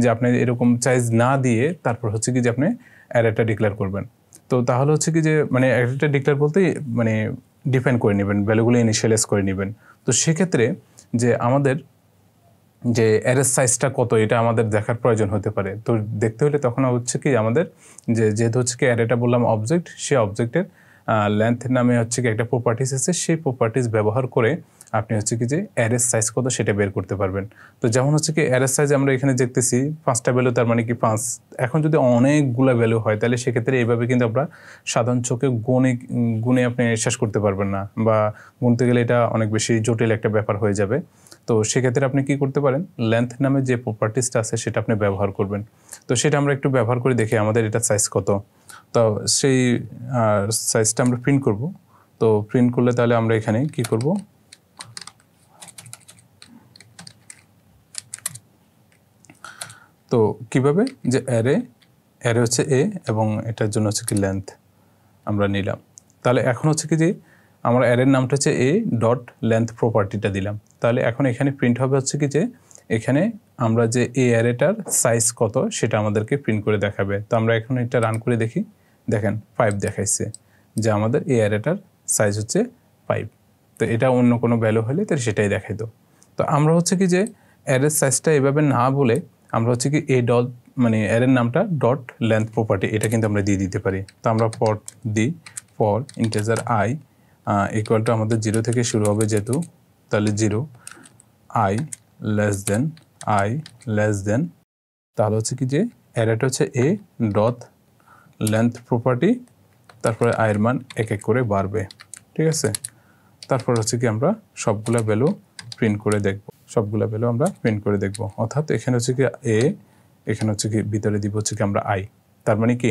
যে আপনি এরকম সাইজ না দিয়ে তারপর হচ্ছে কি যে আপনি অ্যারেটা ডিক্লেয়ার করবেন। তো তাহলে হচ্ছে কি যে মানে অ্যারেটা ডিক্লেয়ার বলতে মানে ডিফাইন করে নেবেন, ভ্যালুগুলো ইনিশিয়ালাইজ করে নেবেন। তো সেক্ষেত্রে যে আমাদের যে অ্যারের সাইজটা কত এটা আমাদের দেখার প্রয়োজন হতে পারে। তো দেখতে হলে তখন হচ্ছে কি আমাদের যেহেতু হচ্ছে কি অ্যারেটা বললাম অবজেক্ট, সেই অবজেক্টের লেন্থ নামে হচ্ছে কি একটা প্রপার্টিস আছে, সেই প্রপার্টিস ব্যবহার করে আপনি হচ্ছে কি যে অ্যারের সাইজ কত সেটা বের করতে পারবেন। তো যেমন হচ্ছে কি অ্যারের সাইজ আমরা এখানে দেখতেছি 5টা ভ্যালু, তার মানে কি 5। এখন যদি অনেকগুলো ভ্যালু হয় তাহলে সেক্ষেত্রে এইভাবে কিন্তু আমরা সাধারণ চোখে গুণে আপনি শেষ করতে পারবেন না, বা গুনতে গেলে এটা অনেক বেশি জটিল একটা ব্যাপার হয়ে যাবে। তো সেক্ষেত্রে আপনি কি করতে পারেন, লেন্থ নামে যে প্রপার্টিসটা আছে সেটা আপনি ব্যবহার করবেন। তো সেটা আমরা একটু ব্যবহার করে দেখি আমাদের এটা সাইজ কত। তো সেই সাইজটা আমরা প্রিন্ট করব। তো প্রিন্ট করলে তাহলে আমরা এখানে কি করব, তো কিভাবে যে অ্যারে হচ্ছে এ এবং এটার জন্য হচ্ছে কি লেন্থ আমরা নিলাম। তাহলে এখন হচ্ছে কি যে আমরা অ্যারের নামটা হচ্ছে এ ডট লেন্থ প্রপার্টিটা দিলাম। তাহলে এখন এখানে প্রিন্ট হবে হচ্ছে কি যে এখানে আমরা যে এই অ্যারেটার সাইজ কত সেটা আমাদেরকে প্রিন্ট করে দেখাবে। তো আমরা এখন এটা রান করে দেখি, দেখেন 5 দেখাইছে যে আমাদের এই অ্যারেটার সাইজ হচ্ছে 5। তো এটা অন্য কোনো ভ্যালু হলে তাহলে সেটাই দেখাই দাও। তো আমরা হচ্ছে কি যে অ্যারের সাইজটা এভাবে না বলে আমরা হচ্ছে কি এ ডট মানে অ্যারের নামটা ডট লেন্থ প্রপার্টি এটা কিন্তু আমরা দিয়ে দিতে পারি। তো আমরা ফর দিই, for integer i equal to আমাদের 0 থেকে শুরু হবে যেহেতু, তাহলে 0 i লেস দেন তাহলে হচ্ছে কি যে অ্যারেটা হচ্ছে এ ডট লেন্থ প্রপার্টি, তারপরে i এর মান এক এক করে বাড়বে। ঠিক আছে, তারপর হচ্ছে কি আমরা সবগুলা ভ্যালু প্রিন্ট করে দেখব, সবগুলা ভ্যালু আমরা প্রিন্ট করে দেখব। অর্থাৎ এখানে হচ্ছে কি এ, এখানে হচ্ছে কি ভিতরে দিব হচ্ছে কি আমরা i, তার মানে কি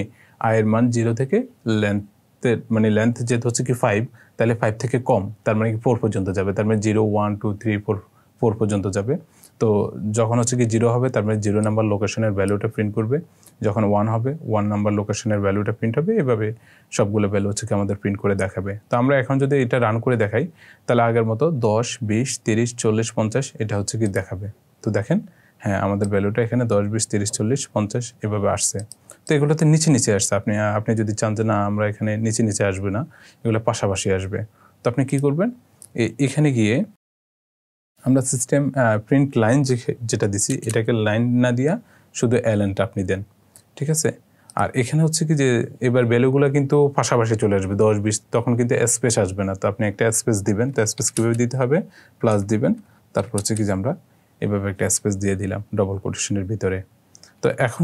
i এর মান 0 থেকে লেন্থের মানে লেন্থ যেহেতু হচ্ছে কি 5, তাহলে 5 থেকে কম, তার মানে কি 4 পর্যন্ত যাবে। তার মানে 0 1 2 3 4 পর্যন্ত যাবে। তো যখন হচ্ছে কি 0 হবে তার মানে 0 নাম্বার লোকেশনের ভ্যালুটা প্রিন্ট করবে, যখন 1 হবে 1 নাম্বার লোকেশনের ভ্যালুটা প্রিন্ট হবে, এভাবে সবগুলো ভ্যালু হচ্ছে কি আমাদের প্রিন্ট করে দেখাবে। তো আমরা এখন যদি এটা রান করে দেখাই তাহলে আগের মতো 10 20 30 40 50 এটা হচ্ছে কি দেখাবে। তো দেখেন হ্যাঁ আমাদের ভ্যালুটা এখানে 10 20 30 40 50 এভাবে আসছে। তো এগুলোতে নিচে আসছে। আপনি যদি চান যে না আমরা এখানে নিচে আসবে না, এগুলো পাশাপাশি আসবে, তো আপনি কি করবেন, এখানে গিয়ে আমরা সিস্টেম প্রিন্ট লাইন যেটা দিছি এটাকে লাইন না দিয়া শুধু এলএনটা আপনি দেন। ঠিক আছে, আর এখানে হচ্ছে কি যে এবার ভ্যালুগুলো কিন্তু পাশাপাশি চলে আসবে 10 20, তখন কিন্তু স্পেস আসবে না। তো আপনি একটা স্পেস দিবেন, তো স্পেস কীভাবে দিতে হবে, প্লাস দিবেন, তারপর হচ্ছে কি যে আমরা এভাবে একটা স্পেস দিয়ে দিলাম ডবল কোটেশনের ভিতরে। তো এখন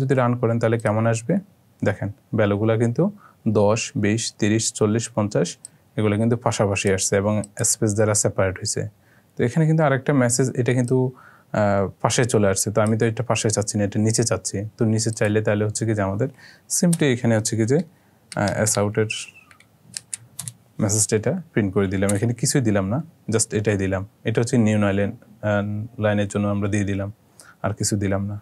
যদি রান করেন তাহলে কেমন আসবে দেখেন, ভ্যালুগুলো কিন্তু 10 20 30 40 50 এগুলো কিন্তু পাশাপাশি আসছে এবং স্পেস দ্বারা সেপারেট হয়েছে। তো এখানে কিন্তু আরেকটা মেসেজ, এটা কিন্তু পাশে চলে আসছে। তো আমি তো এটা পাশে চাচ্ছি না, এটা নিচে চাচ্ছি। তো নিচে চাইলে তাহলে হচ্ছে কি যে আমাদের সিম্পলি এখানে হচ্ছে কি যে এস আউটের মেসেজটা এটা প্রিন্ট করে দিলাম, এখানে কিছুই দিলাম না, জাস্ট এটাই দিলাম। এটা হচ্ছে নিউ লাইনের জন্য আমরা দিয়ে দিলাম, আর কিছু দিলাম না।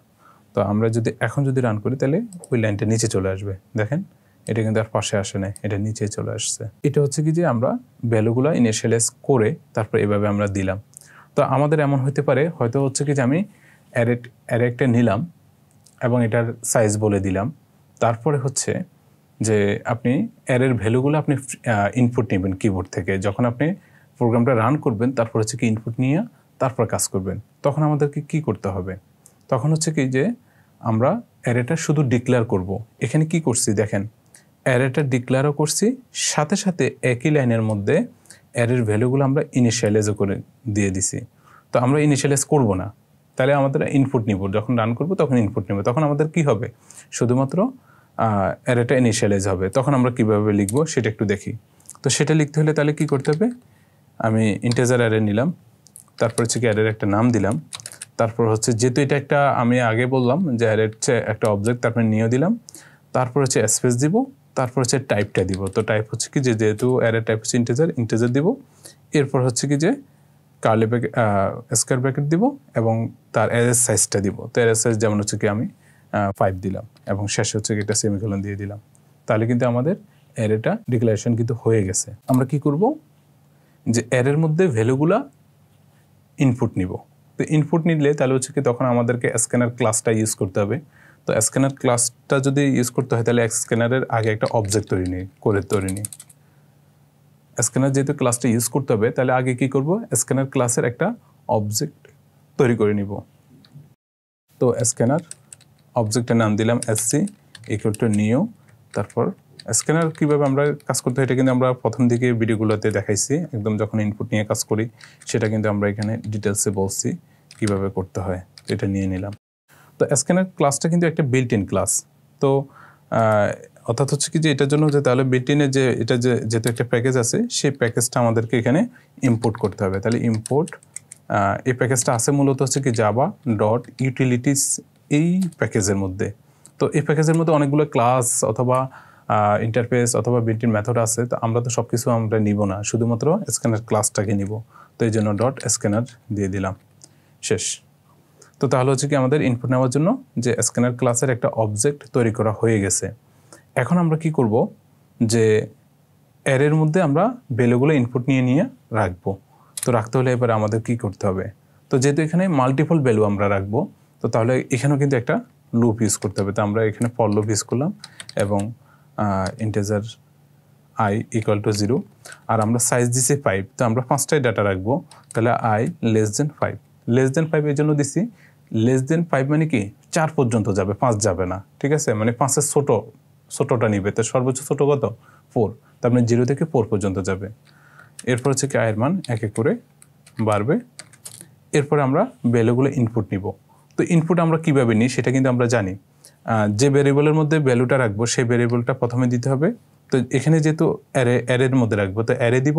তো আমরা এখন যদি রান করি তাহলে ওই লাইনটা নিচে চলে আসবে। দেখেন এটা কিন্তু আর পাশে আসে না, এটা নিচে চলে আসছে। এটা হচ্ছে কি যে আমরা ভ্যালুগুলো ইনিশিয়ালাইজ করে তারপর এভাবে আমরা দিলাম। তো আমাদের এমন হতে পারে হয়তো হচ্ছে কি যে আমি অ্যারে একটা নিলাম এবং এটার সাইজ বলে দিলাম, তারপরে হচ্ছে যে আপনি অ্যারের ভ্যালুগুলো আপনি ইনপুট নেবেন কিবোর্ড থেকে। যখন আপনি প্রোগ্রামটা রান করবেন তারপর হচ্ছে কি ইনপুট নিয়ে তারপর কাজ করবেন। তখন আমাদেরকে কি করতে হবে? তখন হচ্ছে কি যে আমরা অ্যারেটা শুধু ডিক্লেয়ার করব। এখানে কি করছি দেখেন, অ্যারেটা ডিক্লেয়ারও করছি, সাথে সাথে একই লাইনের মধ্যে অ্যারের ভ্যালুগুলো আমরা ইনিশিয়ালাইজও করে দিয়ে দিছি। তো আমরা ইনিশিয়ালাইজ করব না, তাহলে আমাদের ইনপুট নিব, যখন রান করব তখন ইনপুট নিব। তখন আমাদের কি হবে, শুধুমাত্র অ্যারেটা ইনিশিয়ালাইজ হবে। তখন আমরা কিভাবে লিখব সেটা একটু দেখি। তো সেটা লিখতে হলে তাহলে কি করতে হবে, আমি ইন্টিজার অ্যারে নিলাম, তারপর হচ্ছে কি অ্যারের একটা নাম দিলাম, তারপর হচ্ছে যেহেতু এটা একটা আমি আগে বললাম যে অ্যারের হচ্ছে একটা অবজেক্ট, তারপরে নিয়েও দিলাম, তারপর হচ্ছে স্পেস দিব, তারপর হচ্ছে টাইপটা দিব। তো টাইপ হচ্ছে কি যে যেহেতু অ্যারের টাইপ হচ্ছে ইন্টিজার দিব, এরপর হচ্ছে কি যে কার্লি ব্র্যাকেট স্কোয়ার ব্র্যাকেট দিব এবং তার অ্যারের সাইজটা দিব। তো অ্যারের সাইজ যেমন হচ্ছে কি আমি 5 দিলাম এবং শেষে হচ্ছে কি একটা সেমিকোলন দিয়ে দিলাম। তাহলে কিন্তু আমাদের অ্যারেটা ডিক্লারেশন কিন্তু হয়ে গেছে। আমরা কি করব, যে অ্যারের মধ্যে ভ্যালুগুলা ইনপুট নিব। তো ইনপুট নিলে তাহলে হচ্ছে কি তখন আমাদেরকে স্ক্যানার ক্লাসটা ইউজ করতে হবে। তো স্ক্যানার ক্লাসটা যদি ইউজ করতে হয় তাহলে স্ক্যানারের আগে একটা অবজেক্ট তৈরি নিই। স্ক্যানার যেহেতু ক্লাসটা ইউজ করতে হবে তাহলে আগে কি করব, স্ক্যানার ক্লাসের একটা অবজেক্ট তৈরি করে নিব। তো স্ক্যানার অবজেক্টের নাম দিলাম এসসি ইকুয়াল টু নিউ। তারপর স্ক্যানার কীভাবে আমরা কাজ করতে হয় এটা কিন্তু আমরা প্রথম দিকে ভিডিওগুলোতে দেখাইছি, একদম যখন ইনপুট নিয়ে কাজ করি সেটা কিন্তু আমরা এখানে ডিটেলসে বলছি কীভাবে করতে হয়। এটা নিয়ে নিলাম। তো স্ক্যানার ক্লাসটা কিন্তু একটা বিল্ট ইন ক্লাস। তো অর্থাৎ হচ্ছে কি যে এটার জন্য যে তাহলে বিল্ট ইনের যে এটা যেহেতু একটা প্যাকেজ আছে সেই প্যাকেজটা আমাদেরকে এখানে ইম্পোর্ট করতে হবে। তাহলে ইম্পোর্ট এই প্যাকেজটা আছে মূলত হচ্ছে কি জাভা ডট ইউটিলিটিস এই প্যাকেজের মধ্যে। তো এই প্যাকেজের মধ্যে অনেকগুলো ক্লাস অথবা ইন্টারফেস অথবা বিল্ট ইন মেথড আছে। তো আমরা তো সব কিছু আমরা নিব না, শুধুমাত্র স্ক্যানার ক্লাসটাকে নিব। তো এই জন্য ডট স্ক্যানার দিয়ে দিলাম, শেষ। তো তাহলে হচ্ছে কি আমাদের ইনপুট নেওয়ার জন্য যে স্ক্যানার ক্লাসের একটা অবজেক্ট তৈরি করা হয়ে গেছে। এখন আমরা কি করব, যে অ্যারের মধ্যে আমরা ভ্যালুগুলো ইনপুট নিয়ে রাখবো। তো রাখতে হলে এবার আমাদের কি করতে হবে, তো যেহেতু এখানে মাল্টিপল ভ্যালু আমরা রাখবো তো তাহলে এখানেও কিন্তু একটা লুপ ইউজ করতে হবে। তো আমরা এখানে ফর লুপ ইউজ করলাম এবং ইন্টিজার আই ইকুয়াল টু 0 আর আমরা সাইজ দিছি 5। তো আমরা 5টাই ডাটা রাখবো। তাহলে I less than 5, less than 5 এর জন্য দিছি লেস দেন 5 মানে কি 4 পর্যন্ত যাবে, 5 যাবে না, ঠিক আছে, মানে 5-এর ছোটটা নিবে। তো সর্বোচ্চ ছোট কত 4, তার মানে 0 থেকে 4 পর্যন্ত যাবে। এরপর হচ্ছে কি আয়ের মান এক এক করে বাড়বে। এরপরে আমরা ভ্যালুগুলো ইনপুট নিব। তো ইনপুট আমরা কিভাবে নিই সেটা কিন্তু আমরা জানি, যে ভ্যারিয়েবলের মধ্যে ভ্যালুটা রাখবো সেই ভ্যারিয়েবলটা প্রথমে দিতে হবে। তো এখানে যেহেতু অ্যারের মধ্যে রাখবো তো অ্যারে দিব,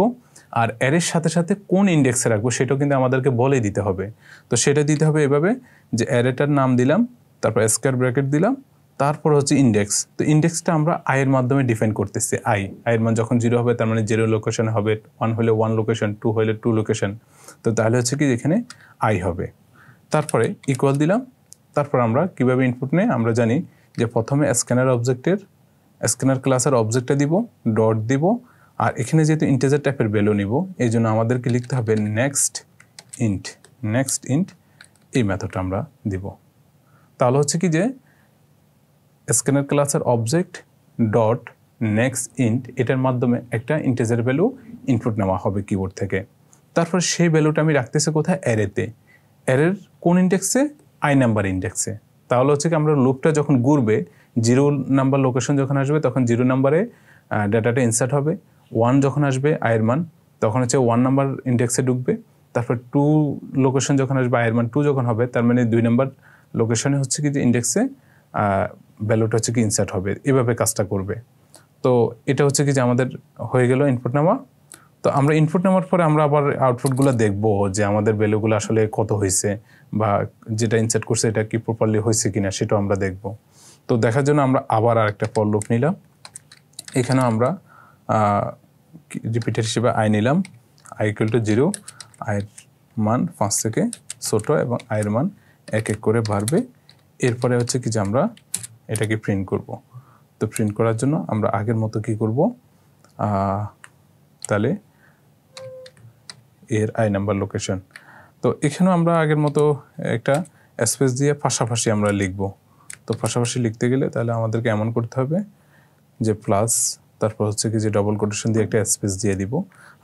আর অ্যারের সাথে সাথে কোন ইন্ডেক্সে রাখবো সেটাও কিন্তু আমাদেরকে বলে দিতে হবে। তো সেটা দিতে হবে এভাবে যে অ্যারেটার নাম দিলাম, তারপর স্কোয়ার ব্র্যাকেট দিলাম, তারপর হচ্ছে ইন্ডেক্স। তো ইন্ডেক্সটা আমরা আয়ের মাধ্যমে ডিফাইন করতেছি। আয়ের মান যখন 0 হবে তার মানে 0 লোকেশন হবে, 1 হলে 1 লোকেশন, 2 হলে 2 লোকেশন। তো তাহলে হচ্ছে কি এখানে আই হবে। তারপরে ইকুয়াল দিলাম। তারপর আমরা কিভাবে ইনপুট নেই আমরা জানি যে প্রথমে স্ক্যানার ক্লাসের অবজেক্টটা দিব, ডট দিব, আর এখানে যেহেতু ইন্টিজার টাইপের ভ্যালু নিব এই জন্য আমাদেরকে লিখতে হবে নেক্সট ইন্ট এই মেথডটা আমরা দিব। তাহলে হচ্ছে কি যে স্ক্যানার ক্লাসের অবজেক্ট ডট নেক্সট ইন্ট এটার মাধ্যমে একটা ইন্টিজার ভ্যালু ইনপুট নেওয়া হবে কিবোর্ড থেকে। তারপর সেই ভ্যালুটা আমি রাখতেছি কোথায়, অ্যারেতে। অ্যারের কোন ইন্ডেক্সে, আই নাম্বার ইন্ডেক্সে। তাহলে হচ্ছে কি আমরা লুপটা যখন ঘুরবে 0 নাম্বার লোকেশন যখন আসবে তখন 0 নাম্বারে ডাটাটা ইনসার্ট হবে। 1 যখন আসবে আয়ের মান তখন হচ্ছে 1 নাম্বার ইন্ডেক্সে ঢুকবে। তারপর 2 লোকেশন যখন আসবে আয়ের মান 2 যখন হবে তার মানে 2 নাম্বার লোকেশনে হচ্ছে কি যে ইন্ডেক্সে ভ্যালুটা হচ্ছে কি ইনসার্ট হবে। এভাবে কাজটা করবে। তো এটা হচ্ছে কি যে আমাদের হয়ে গেল ইনপুট নেওয়া। তো আমরা ইনপুট নেওয়ার পরে আমরা আবার আউটপুটগুলো দেখবো যে আমাদের ভ্যালুগুলো আসলে কত হয়েছে বা যেটা ইনসার্ট করছে এটা কি প্রপারলি হয়েছে কিনা সেটাও আমরা দেখব। তো দেখার জন্য আমরা আবার আরেকটা ফর লুপ নিলাম। এখানে আমরা রিপিটার হিসেবে আই নিলাম, আই ইকুয়াল টু 0, আয়ের মান 5 থেকে ছোট এবং আয়ের মান এক এক করে বাড়বে। এরপরে হচ্ছে কি যে আমরা এটাকে প্রিন্ট করব। তো প্রিন্ট করার জন্য আমরা আগের মতো কি করব, তাহলে এর আই নাম্বার লোকেশন। তো এখানেও আমরা আগের মতো একটা স্পেস দিয়ে পাশাপাশি আমরা লিখব। তো পাশাপাশি লিখতে গেলে তাহলে আমাদেরকে এমন করতে হবে যে প্লাস, তারপর হচ্ছে কি যে ডবল কোটেশন দিয়ে একটা স্পেস দিয়ে দিব,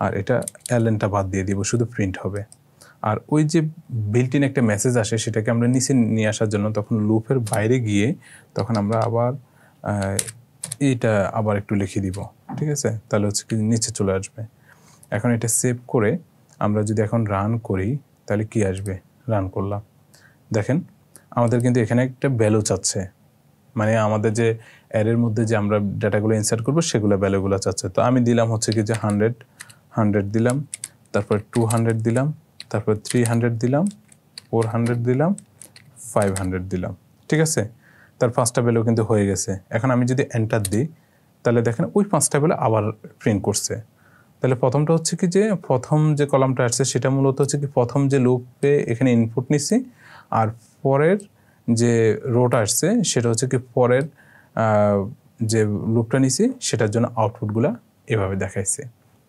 আর এটা এলএনটা বাদ দিয়ে দিব, শুধু প্রিন্ট হবে। আর ওই যে বিল্ট ইন একটা মেসেজ আসে সেটাকে আমরা নিচে নিয়ে আসার জন্য তখন লুপের বাইরে গিয়ে তখন আমরা আবার এইটা আবার একটু লিখে দিব, ঠিক আছে? তাহলে হচ্ছে কি নিচে চলে আসবে। এখন এটা সেভ করে আমরা যদি এখন রান করি তাহলে কি আসবে? রান করলাম, দেখেন আমাদের কিন্তু এখানে একটা ভ্যালু চাচ্ছে, মানে আমাদের যে অ্যারের মধ্যে যে আমরা ডাটাগুলো ইনসার্ট করবো সেগুলো ভ্যালুগুলো চাচ্ছে। তো আমি দিলাম হচ্ছে কি যে 100 দিলাম, তারপর 200 দিলাম, তারপর 300 দিলাম, 400 দিলাম, 500 দিলাম, ঠিক আছে? তার 5টা ভ্যালু কিন্তু হয়ে গেছে। এখন আমি যদি এন্টার দিই তাহলে দেখেন ওই 5টা ভ্যালু আবার প্রিন্ট করছে। তাহলে প্রথমটা হচ্ছে কি যে প্রথম যে কলামটা আসছে সেটা মূলত হচ্ছে কি প্রথম যে লুপে এখানে ইনপুট নিছি, আর পরের যে রোটা আসছে সেটা হচ্ছে কি পরের যে লুপটা নিছি সেটার জন্য আউটপুটগুলো এভাবে দেখাইছে।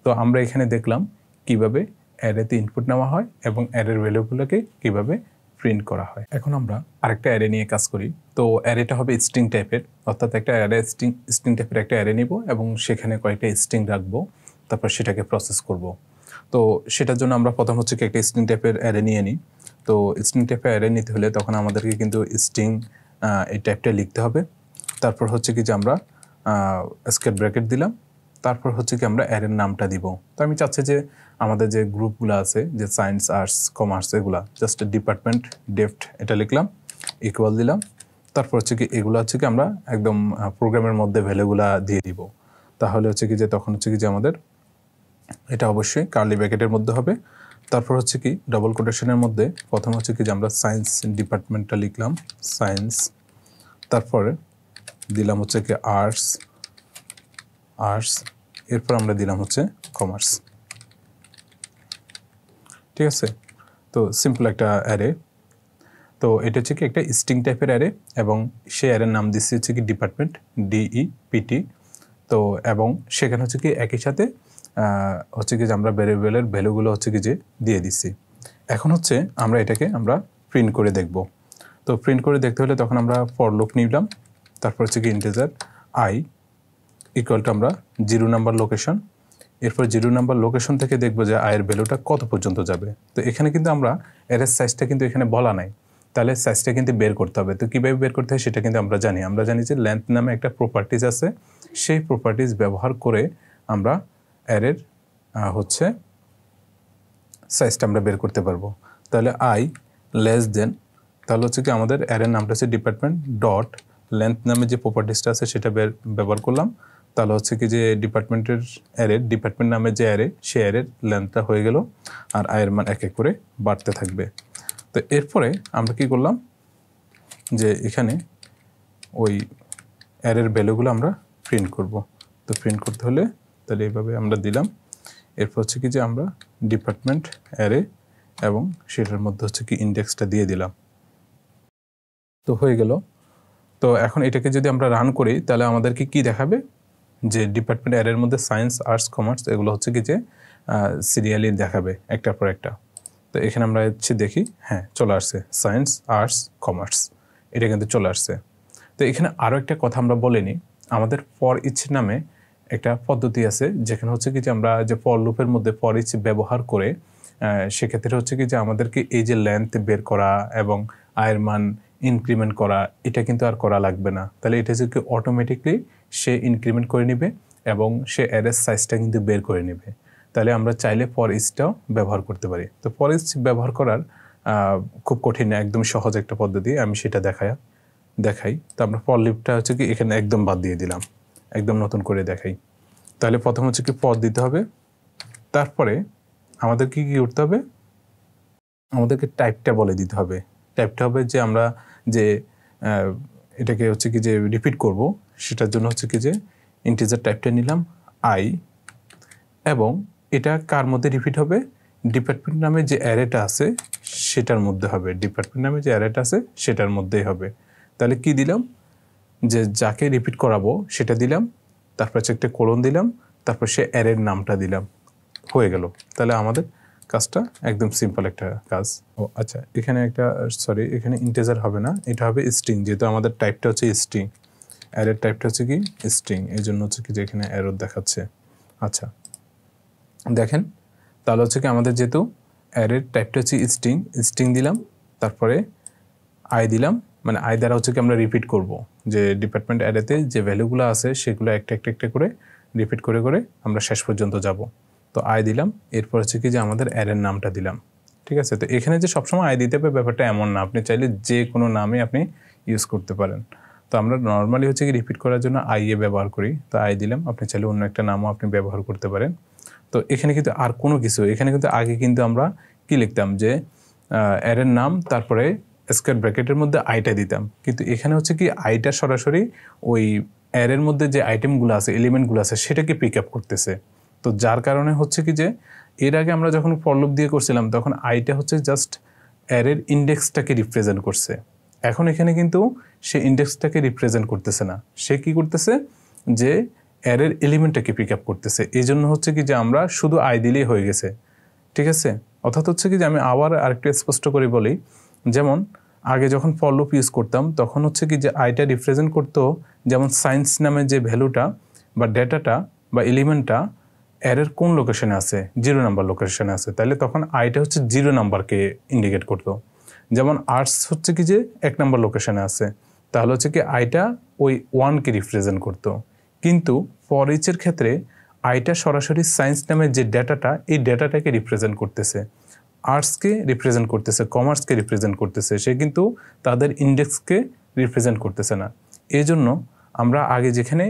তো আমরা এখানে দেখলাম কিভাবে অ্যারেতে ইনপুট নেওয়া হয় এবং অ্যারের ভ্যালুগুলোকে কিভাবে প্রিন্ট করা হয়। এখন আমরা আরেকটা অ্যারে নিয়ে কাজ করি। তো অ্যারেটা হবে স্ট্রিং টাইপের, অর্থাৎ একটা অ্যারে স্ট্রিং টাইপের একটা অ্যারে নিব এবং সেখানে কয়েকটা স্ট্রিং রাখবো, তারপর সেটাকে প্রসেস করব। তো সেটার জন্য আমরা প্রথম হচ্ছে কি একটা স্ট্রিং টাইপের অ্যারে নিয়ে নিই। তো স্ট্রিং টাইপের অ্যারে নিতে হলে তখন আমাদেরকে কিন্তু স্ট্রিং এই টাইপটা লিখতে হবে। তারপর হচ্ছে কি যে আমরা স্কোয়ার ব্র্যাকেট দিলাম, তারপর হচ্ছে কি আমরা অ্যারের নামটা দিব। তো আমি চাচ্ছি যে আমাদের যে গ্রুপগুলো আছে যে সায়েন্স, আর্টস, কমার্স, এগুলা জাস্ট ডিপার্টমেন্ট ডেফট এটা লিখলাম, ইকুয়াল দিলাম। তারপর হচ্ছে কি এগুলো হচ্ছে কি আমরা একদম প্রোগ্রামের মধ্যে ভ্যালুগুলা দিয়ে দিব। তাহলে হচ্ছে কি যে তখন হচ্ছে কি যে আমাদের এটা অবশ্যই কার্লি ব্র্যাকেটের মধ্যে হবে। তারপর হচ্ছে কি ডবল কোটেশনের মধ্যে প্রথম হচ্ছে কি যে আমরা সায়েন্স ডিপার্টমেন্টটা লিখলাম, সায়েন্স, তারপরে দিলাম হচ্ছে কি আর্টস, এরপর আমরা দিলাম হচ্ছে কমার্স, ঠিক আছে? তো সিম্পল একটা অ্যারে। তো এটা হচ্ছে কি একটা স্ট্রিং টাইপের অ্যারে এবং সেই অ্যারের নাম দিচ্ছি হচ্ছে কি ডিপার্টমেন্ট, DEPT। তো এবং সেখানে হচ্ছে কি একই সাথে হচ্ছে কি যে আমরা ভ্যারিয়েবলের ভ্যালুগুলো হচ্ছে কি যে দিয়ে দিচ্ছি। এখন হচ্ছে আমরা এটাকে আমরা প্রিন্ট করে দেখব। তো প্রিন্ট করে দেখতে হলে তখন আমরা ফর লুপ নিলাম, তারপর হচ্ছে কি ইন্টিজার I ইকুয়াল টু আমরা 0 নাম্বার লোকেশন, এরপর 0 নাম্বার লোকেশন থেকে দেখবো যে আয়ের ভ্যালুটা কত পর্যন্ত যাবে। তো এখানে কিন্তু আমরা অ্যারের সাইজটা কিন্তু এখানে বলা নাই, তাহলে সাইজটা কিন্তু বের করতে হবে। তো কীভাবে বের করতে হয় সেটা কিন্তু আমরা জানি যে লেন্থ নামে একটা প্রপার্টিজ আছে, সেই প্রপার্টিজ ব্যবহার করে আমরা অ্যারের হচ্ছে সাইজটা আমরা বের করতে পারবো। তাহলে I লেস দেন, তাহলে হচ্ছে কি আমাদের অ্যারের নামটা হচ্ছে ডিপার্টমেন্ট ডট লেন্থ নামে যে প্রপার্টিসটা আছে সেটা ব্যবহার করলাম। তাহলে হচ্ছে কি যে ডিপার্টমেন্টের অ্যারের ডিপার্টমেন্ট নামে যে অ্যারে সে অ্যারের লেন্থটা হয়ে গেল, আর আয়ের মান এক এক করে বাড়তে থাকবে। তো এরপরে আমরা কি করলাম যে এখানে ওই অ্যারের ভ্যালুগুলো আমরা প্রিন্ট করব। তো প্রিন্ট করতে হলে তাহলে এইভাবে আমরা দিলাম, এরপর হচ্ছে কি যে আমরা ডিপার্টমেন্ট অ্যারে এবং সেটার মধ্যে হচ্ছে কি ইন্ডেক্সটা দিয়ে দিলাম। তো হয়ে গেল। তো এখন এটাকে যদি আমরা রান করি তাহলে আমাদেরকে কি দেখাবে যে ডিপার্টমেন্ট অ্যারের মধ্যে সায়েন্স, আর্টস, কমার্স এগুলো হচ্ছে কি যে সিরিয়ালি দেখাবে একটার পর একটা। তো এখানে আমরা হচ্ছে দেখি, হ্যাঁ চলে আসছে সায়েন্স, আর্টস, কমার্স, এটা কিন্তু চলে আসছে। তো এখানে আরও একটা কথা আমরা বলিনি, আমাদের ফর ইচ নামে একটা পদ্ধতি আছে যেখানে হচ্ছে কি যে আমরা যে ফর লুপের মধ্যে ফর ইচ ব্যবহার করে সেক্ষেত্রে হচ্ছে কি যে আমাদেরকে এই যে লেন্থ বের করা এবং আয়ের মান ইনক্রিমেন্ট করা এটা কিন্তু আর করা লাগবে না। তাহলে এটা হচ্ছে কি অটোমেটিকলি সে ইনক্রিমেন্ট করে নেবে এবং সে অ্যারের সাইজটা কিন্তু বের করে নেবে। তাহলে আমরা চাইলে ফর ইচটাও ব্যবহার করতে পারি। তো ফর ইচ ব্যবহার করার খুব কঠিন না, একদম সহজ একটা পদ্ধতি, আমি সেটা দেখাই। তো আমরা ফর লুপটা হচ্ছে কি এখানে একদম বাদ দিয়ে দিলাম, একদম নতুন করে দেখাই। তাহলে প্রথম হচ্ছে কি ফর দিতে হবে, তারপরে আমাদের কি করতে হবে, আমাদেরকে টাইপটা বলে দিতে হবে। টাইপটা হবে যে আমরা যে এটাকে হচ্ছে কি যে রিপিট করব সেটার জন্য হচ্ছে কি যে ইন্টিজার টাইপটা নিলাম I, এবং এটা কার মধ্যে রিপিট হবে, ডিপার্টমেন্ট নামে যে অ্যারেটা আছে সেটার মধ্যে হবে, ডিপার্টমেন্ট নামে যে অ্যারেটা আছে সেটার মধ্যেই হবে। তাহলে কি দিলাম, যে যাকে রিপিট করাবো সেটা দিলাম, তারপর হচ্ছে একটা কোলন দিলাম, তারপর সে অ্যারের নামটা দিলাম, হয়ে গেল। তাহলে আমাদের কাজটা একদম সিম্পল একটা কাজ। ও আচ্ছা, এখানে একটা সরি, এখানে ইন্টিজার হবে না, এটা হবে স্ট্রিং, যেহেতু আমাদের টাইপটা হচ্ছে স্ট্রিং, অ্যারের টাইপটা হচ্ছে কি স্ট্রিং, এই জন্য হচ্ছে কি যে এখানে এরর দেখাচ্ছে। আচ্ছা দেখেন, তাহলে হচ্ছে কি আমাদের যেহেতু অ্যারের টাইপটা হচ্ছে স্ট্রিং দিলাম, তারপরে আই দিলাম, মানে আই দ্বারা হচ্ছে কি আমরা রিপিট করব, যে ডিপার্টমেন্ট অ্যারেতে যে ভ্যালুগুলো আছে সেগুলো একটা করে রিপিট করে করে আমরা শেষ পর্যন্ত যাব। তো আই দিলাম, এরপর হচ্ছে কি যে আমাদের অ্যারের নামটা দিলাম। ঠিক আছে, তো এখানে যে সবসময় আই দিতে হবে ব্যাপারটা এমন না, আপনি চাইলে যে কোনো নামে আপনি ইউজ করতে পারেন। তো আমরা নর্মালি হচ্ছে কি রিপিট করার জন্য আই এ ব্যবহার করি, তো আই দিলাম, আপনি চাইলে অন্য একটা নামও আপনি ব্যবহার করতে পারেন। তো এখানে কিন্তু আর কোনো কিছু, এখানে কিন্তু আগে কিন্তু আমরা কি লিখতাম যে অ্যারের নাম তারপরে স্কোয়ার ব্র্যাকেটের মধ্যে আইটা দিতাম, কিন্তু এখানে হচ্ছে কি আইটা সরাসরি ওই অ্যারের মধ্যে যে আইটেমগুলো আছে, এলিমেন্টগুলো আছে সেটাকে পিক আপ করতেছে। তো যার কারণে হচ্ছে কি যে এর আগে আমরা যখন ফর লুপ দিয়ে করছিলাম তখন আইটা হচ্ছে জাস্ট অ্যারের ইন্ডেক্সটাকে রিপ্রেজেন্ট করছে। এখন এখানে কিন্তু সে ইন্ডেক্সটাকে রিপ্রেজেন্ট করতেছে না, সে কি করতেছে যে অ্যারের এলিমেন্টটাকে পিক আপ করতেছে। এই জন্য হচ্ছে কি যে আমরা শুধু আই দিলেই হয়ে গেছে। ঠিক আছে, অর্থাৎ হচ্ছে কি যে আমি আবার আরেকটু স্পষ্ট করে বলি, যেমন আগে যখন ফর লুপ ইউজ করতাম তখন হচ্ছে কি যে আইটা রিপ্রেজেন্ট করতো, যেমন সায়েন্স নামে যে ভ্যালুটা বা ডেটাটা বা এলিমেন্টটা অ্যারের কোন লোকেশনে আছে, 0 নাম্বার লোকেশনে আছে, তাহলে তখন আইটা হচ্ছে 0 নাম্বারকে ইন্ডিকেট করতো। যেমন আর্টস হচ্ছে কি যে 1 নাম্বার লোকেশনে আছে, তাহলে হচ্ছে কি আইটা ওই 1কে রিপ্রেজেন্ট করতো। কিন্তু ফর ইচের ক্ষেত্রে আইটা সরাসরি সায়েন্স নামের যে ডেটাটা, এই ডেটাটাকে রিপ্রেজেন্ট করতেছে, আর্টসকে রিপ্রেজেন্ট করতেছে, কমার্সকে রিপ্রেজেন্ট করতেছে, সে কিন্তু তাদের ইন্ডেক্সকে রিপ্রেজেন্ট করতেছে না। এই জন্য আমরা আগে যেখানে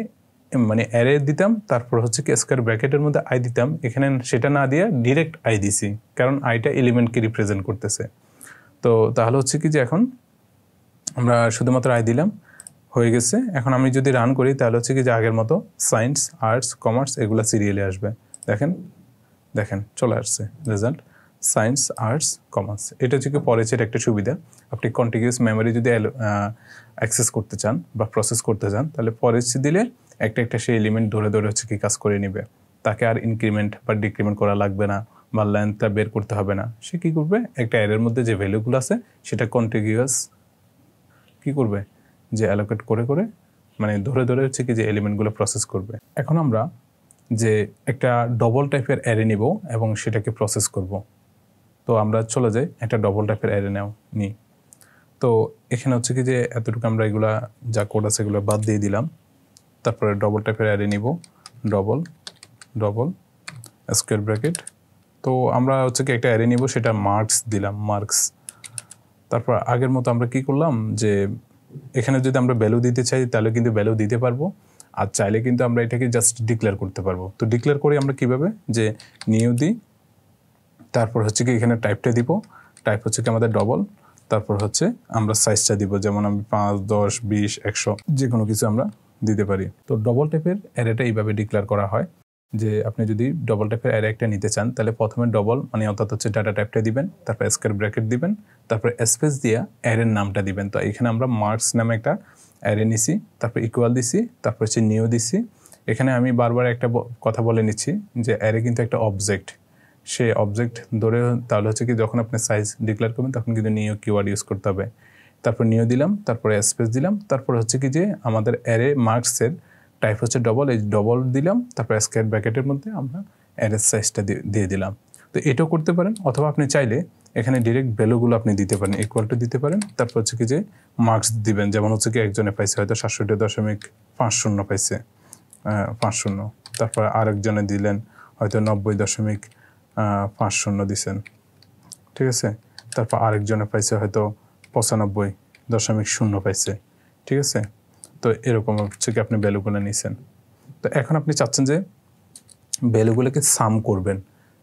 মানে অ্যারে দিতাম তারপর হচ্ছে কি স্কোয়ার ব্র্যাকেটের মধ্যে আই দিতাম, এখানে সেটা না দিয়ে ডিরেক্ট আই দিছি, কারণ আইটা এলিমেন্টকে রিপ্রেজেন্ট করতেছে। তো তাহলে হচ্ছে কি যে এখন আমরা শুধুমাত্র আই দিলাম, হয়ে গেছে। এখন আমি যদি রান করি তাহলে হচ্ছে কি যে আগের মতো সায়েন্স, আর্টস, কমার্স এগুলো সিরিয়ালে আসবে। দেখেন দেখেন চলে আসছে রেজাল্ট, সায়েন্স, আর্টস, কমার্স। এটা হচ্ছে কি পরের একটা সুবিধা, আপনি কন্টিনিউয়াস মেমোরি যদি অ্যাক্সেস করতে চান বা প্রসেস করতে চান তাহলে পরের দিলে একটা সেই এলিমেন্ট ধরে ধরে হচ্ছে কি কাজ করে নেবে, তাকে আর ইনক্রিমেন্ট বা ডিক্রিমেন্ট করা লাগবে না বা লেন্থটা বের করতে হবে না। সে কী করবে, একটা অ্যারের মধ্যে যে ভ্যালুগুলো আছে সেটা কন্টিনিউয়াস কী করবে, যে অ্যালোকেট করে করে মানে ধরে ধরে হচ্ছে কি যে এলিমেন্টগুলো প্রসেস করবে। এখন আমরা যে একটা ডবল টাইপের অ্যারে নিব এবং সেটাকে প্রসেস করব। তো আমরা চলে যাই একটা ডবল টাইপের অ্যারে নিই। তো এখানে হচ্ছে কি যে এতটুকু আমরা এগুলা যা কোড আছে এগুলো বাদ দিয়ে দিলাম। তারপরে ডবল টাইপের অ্যারে নিব, ডবল ডবল স্কোয়ার ব্র্যাকেট। তো আমরা হচ্ছে কি একটা অ্যারে নিব, সেটা মার্কস দিলাম, মার্কস। তারপর আগের মতো আমরা কি করলাম যে এখানে যদি আমরা ভ্যালু দিতে চাই তাহলে কিন্তু ভ্যালু দিতে পারবো, আর চাইলে কিন্তু আমরা এটাকে জাস্ট ডিক্লেয়ার করতে পারবো। তো ডিক্লেয়ার করি আমরা কিভাবে, যে নিউ দিই, তারপর হচ্ছে কি এখানে টাইপটা দিব, টাইপ হচ্ছে কি আমাদের ডবল, তারপর হচ্ছে আমরা সাইজটা দিব, যেমন আমি 5, 10, 20, 100 যে কোনো কিছু আমরা দিতে পারি। তো ডবল টাইপের অ্যারেটা এইভাবে ডিক্লেয়ার করা হয় যে আপনি যদি ডবল টাইপের অ্যারে একটা নিতে চান তাহলে প্রথমে ডবল মানে অর্থাৎ হচ্ছে ডাটা টাইপটা দিবেন, তারপর স্কোয়ার ব্র্যাকেট দিবেন, তারপর স্পেস দিয়ে অ্যারের নামটা দিবেন। তো এখানে আমরা মার্কস নামে একটা অ্যারে নিছি, তারপর ইকুয়াল দিছি, তারপর হচ্ছে নিউ দিছি। এখানে আমি বারবার একটা কথা বলে নিচ্ছি যে অ্যারে কিন্তু একটা অবজেক্ট, সে অবজেক্ট ধরে তাহলে হচ্ছে কি যখন আপনি সাইজ ডিক্লেয়ার করবেন তখন কিন্তু নিউ কিওয়ার্ড ইউজ করতে হবে। তারপর নিউ দিলাম, তারপরে স্পেস দিলাম, তারপর হচ্ছে কি যে আমাদের অ্যারে মার্কসের টাইপ হচ্ছে ডবল, এই ডবল দিলাম, তারপর স্কোয়ার ব্র্যাকেটের মধ্যে আমরা অ্যারে সাইজটা দিয়ে দিলাম। তো এটাও করতে পারেন, অথবা আপনি চাইলে এখানে ডিরেক্ট ভ্যালুগুলো আপনি দিতে পারেন, ইকুয়াল টু দিতে পারেন, তারপর হচ্ছে কি যে মার্কস দিবেন, যেমন হচ্ছে কি একজনে পাইছে হয়তো 67.50 পাইছে, 50, তারপর আরেকজনে দিলেন হয়তো 90.50 দিছেন, ঠিক আছে। তারপর আরেকজনে পাইছে হয়তো 95.0 পাইছে, ঠিক আছে। তো এরকম হচ্ছে কি আপনি ভ্যালুগুলো নিছেন। তো এখন আপনি চাচ্ছেন যে ভ্যালুগুলোকে সাম করবেন,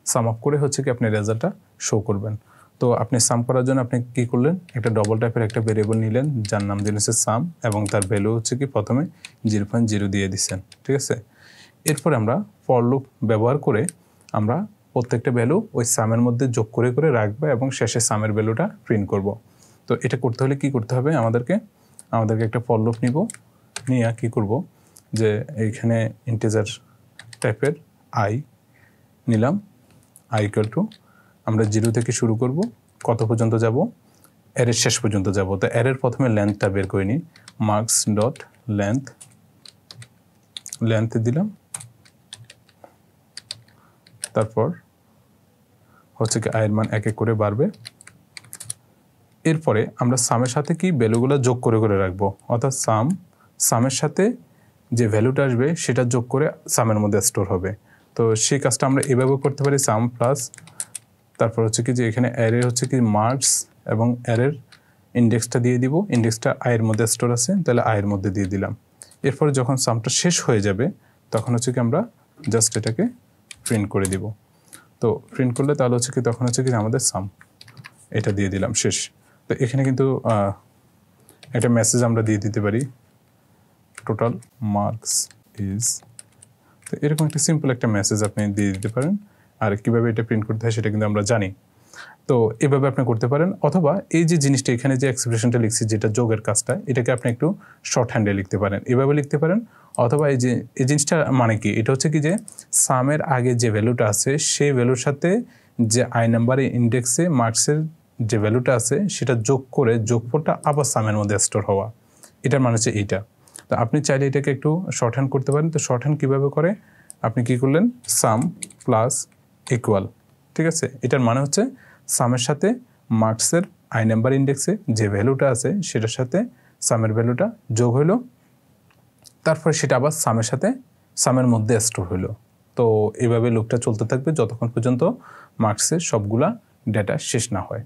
সাম আপ করে হচ্ছে কি আপনি রেজাল্টটা শো করবেন। তো আপনি সাম করার জন্য আপনি কি করলেন, একটা ডবল টাইপের একটা ভেরিয়েবল নিলেন যার নাম দিলেন হচ্ছে সাম, এবং তার ভ্যালু হচ্ছে কি প্রথমে 0.0 দিয়ে দিচ্ছেন, ঠিক আছে। এরপর আমরা ফর লুপ ব্যবহার করে আমরা প্রত্যেকটা ভ্যালু ওই সামের মধ্যে যোগ করে করে রাখবো এবং শেষে সামের ভ্যালুটা প্রিন্ট করব। তো এটা করতে হলে কি করতে হবে, আমাদেরকে একটা ফর লুপ নিব, নিয়ে কী করব যে এইখানে ইন্টিজার টাইপের আই নিলাম, আই ইকুয়াল টু আমরা 0 থেকে শুরু করব, কত পর্যন্ত যাব, অ্যারের শেষ পর্যন্ত যাব। তো অ্যারের প্রথমে লেন্থটা বের করে নিই, মার্কস ডট লেন্থ দিলাম, তারপর হচ্ছে কি আয়ের মান এক এক করে বাড়বে। এরপরে আমরা সামের সাথে কি ভ্যালুগুলো যোগ করে করে রাখবো, অর্থাৎ সামের সাথে যে ভ্যালুটা আসবে সেটা যোগ করে সামের মধ্যে স্টোর হবে। তো সেই কাজটা আমরা এভাবে করতে পারি, সাম প্লাস তারপর হচ্ছে কি যে এখানে অ্যারে হচ্ছে কি মার্কস এবং অ্যারের ইন্ডেক্সটা দিয়ে দিব, ইন্ডেক্সটা আয়ের মধ্যে স্টোর আছে তাহলে আয়ের মধ্যে দিয়ে দিলাম। এরপরে যখন সামটা শেষ হয়ে যাবে তখন হচ্ছে কি আমরা জাস্ট এটাকে প্রিন্ট করে দিব। তো প্রিন্ট করলে তাহলে হচ্ছে কি তখন হচ্ছে কি আমাদের সাম এটা দিয়ে দিলাম শেষ। তো এখানে কিন্তু একটা মেসেজ আমরা দিয়ে দিতে পারি, টোটাল মার্কস ইজ, তো এরকম একটা সিম্পল একটা মেসেজ আপনি দিয়ে দিতে পারেন। আর কীভাবে এটা প্রিন্ট করতে হয় সেটা কিন্তু আমরা জানি। তো এভাবে আপনি করতে পারেন, অথবা এই যে জিনিসটা এখানে যে এক্সপ্রেশনটা লিখছি যেটা যোগের কাজটা, এটাকে আপনি একটু শর্ট হ্যান্ডে লিখতে পারেন, এভাবে লিখতে পারেন। অথবা এই যে এই জিনিসটা মানে কি, এটা হচ্ছে কি যে সামের আগে যে ভ্যালুটা আছে সেই ভ্যালুর সাথে যে আই নাম্বারের ইন্ডেক্সে মার্কসের যে ভ্যালুটা আছে সেটা যোগ করে যোগফলটা আবার সামের মধ্যে স্টোর হওয়া, এটার মানে হচ্ছে এইটা। তো আপনি চাইলে এটাকে একটু শর্ট হ্যান্ড করতে পারেন। তো শর্ট হ্যান্ড কীভাবে করে, আপনি কি করলেন, সাম প্লাস ইকুয়াল, ঠিক আছে। এটার মানে হচ্ছে সামের সাথে মার্কসের আই নাম্বার ইন্ডেক্সে যে ভ্যালুটা আছে সেটার সাথে সামের ভ্যালুটা যোগ হইলো, তারপরে সেটা আবার সামের সাথে সামের মধ্যে স্টোর হইলো। তো এইভাবে লুপটা চলতে থাকবে যতক্ষণ পর্যন্ত মার্কসের সবগুলা ডেটা শেষ না হয়।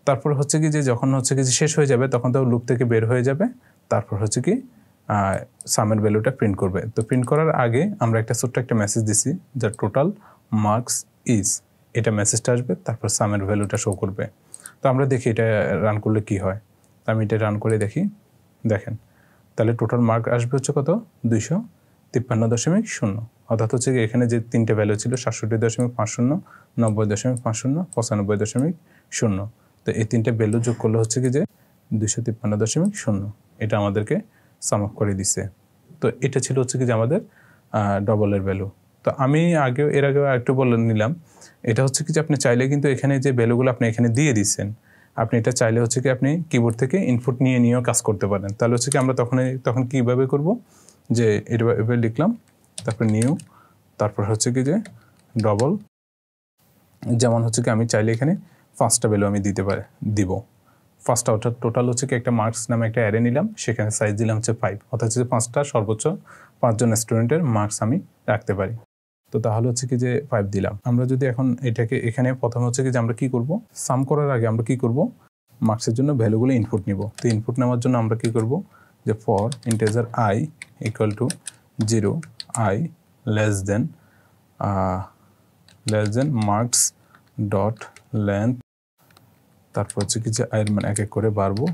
তারপর হচ্ছে কি যে যখন হচ্ছে কি যে শেষ হয়ে যাবে তখন তো লুপ থেকে বের হয়ে যাবে, তারপর হচ্ছে কি সামের ভ্যালুটা প্রিন্ট করবে। তো প্রিন্ট করার আগে আমরা একটা ছোট্ট একটা মেসেজ দিছি যা টোটাল মার্কস ইজ, এটা মেসেজটা আসবে, তারপর সামের ভ্যালুটা শো করবে। তো আমরা দেখি এটা রান করলে কি হয়। আমি এটা রান করে দেখি, দেখেন তাহলে টোটাল মার্ক আসবে হচ্ছে কত, 253.0, অর্থাৎ হচ্ছে এখানে যে তিনটে ভ্যালু ছিল 67.50, 90.50, 95.0, তো এই তিনটে ভ্যালু যোগ করলে হচ্ছে কি যে 253.0, এটা আমাদেরকে সাম আপ করে দিছে। তো এটা ছিল হচ্ছে কি যে আমাদের ডবলের ভ্যালু। তো আমি এর আগেও একটু বলে নিলাম, এটা হচ্ছে কি যে আপনি চাইলে কিন্তু এখানে যে ভ্যালুগুলো আপনি এখানে দিয়ে দিচ্ছেন, আপনি এটা চাইলে হচ্ছে কি আপনি কিবোর্ড থেকে ইনপুট নিয়েও কাজ করতে পারেন। তাহলে হচ্ছে কি আমরা তখন কীভাবে করব, যে এভাবে লিখলাম, তারপর নিউ, তারপর হচ্ছে কি যে ডবল, যেমন হচ্ছে কি আমি চাইলে এখানে 5টা ভ্যালু আমি দিব। ফার্স্টটা অর্থাৎ টোটাল হচ্ছে কি একটা মার্কস নামে একটা অ্যারে নিলাম, সেখানে সাইজ দিলাম হচ্ছে 5, অর্থাৎ হচ্ছে 5টা সর্বোচ্চ 5 জন স্টুডেন্টের মার্কস আমি রাখতে পারি। তো তাহলে হচ্ছে কি যে 5 দিলাম। আমরা যদি এখন এটাকে এখানে প্রথমে হচ্ছে কি যে আমরা কি করব, সাম করার আগে আমরা কি করব, মার্কসের জন্য ভ্যালুগুলো ইনপুট নিব। তো ইনপুট নেওয়ার জন্য আমরা কি করব, যে for integer I equal to 0, I less than marks dot length, তারপর হচ্ছে কি যে আয়ের মান এক এক করে বাড়বো।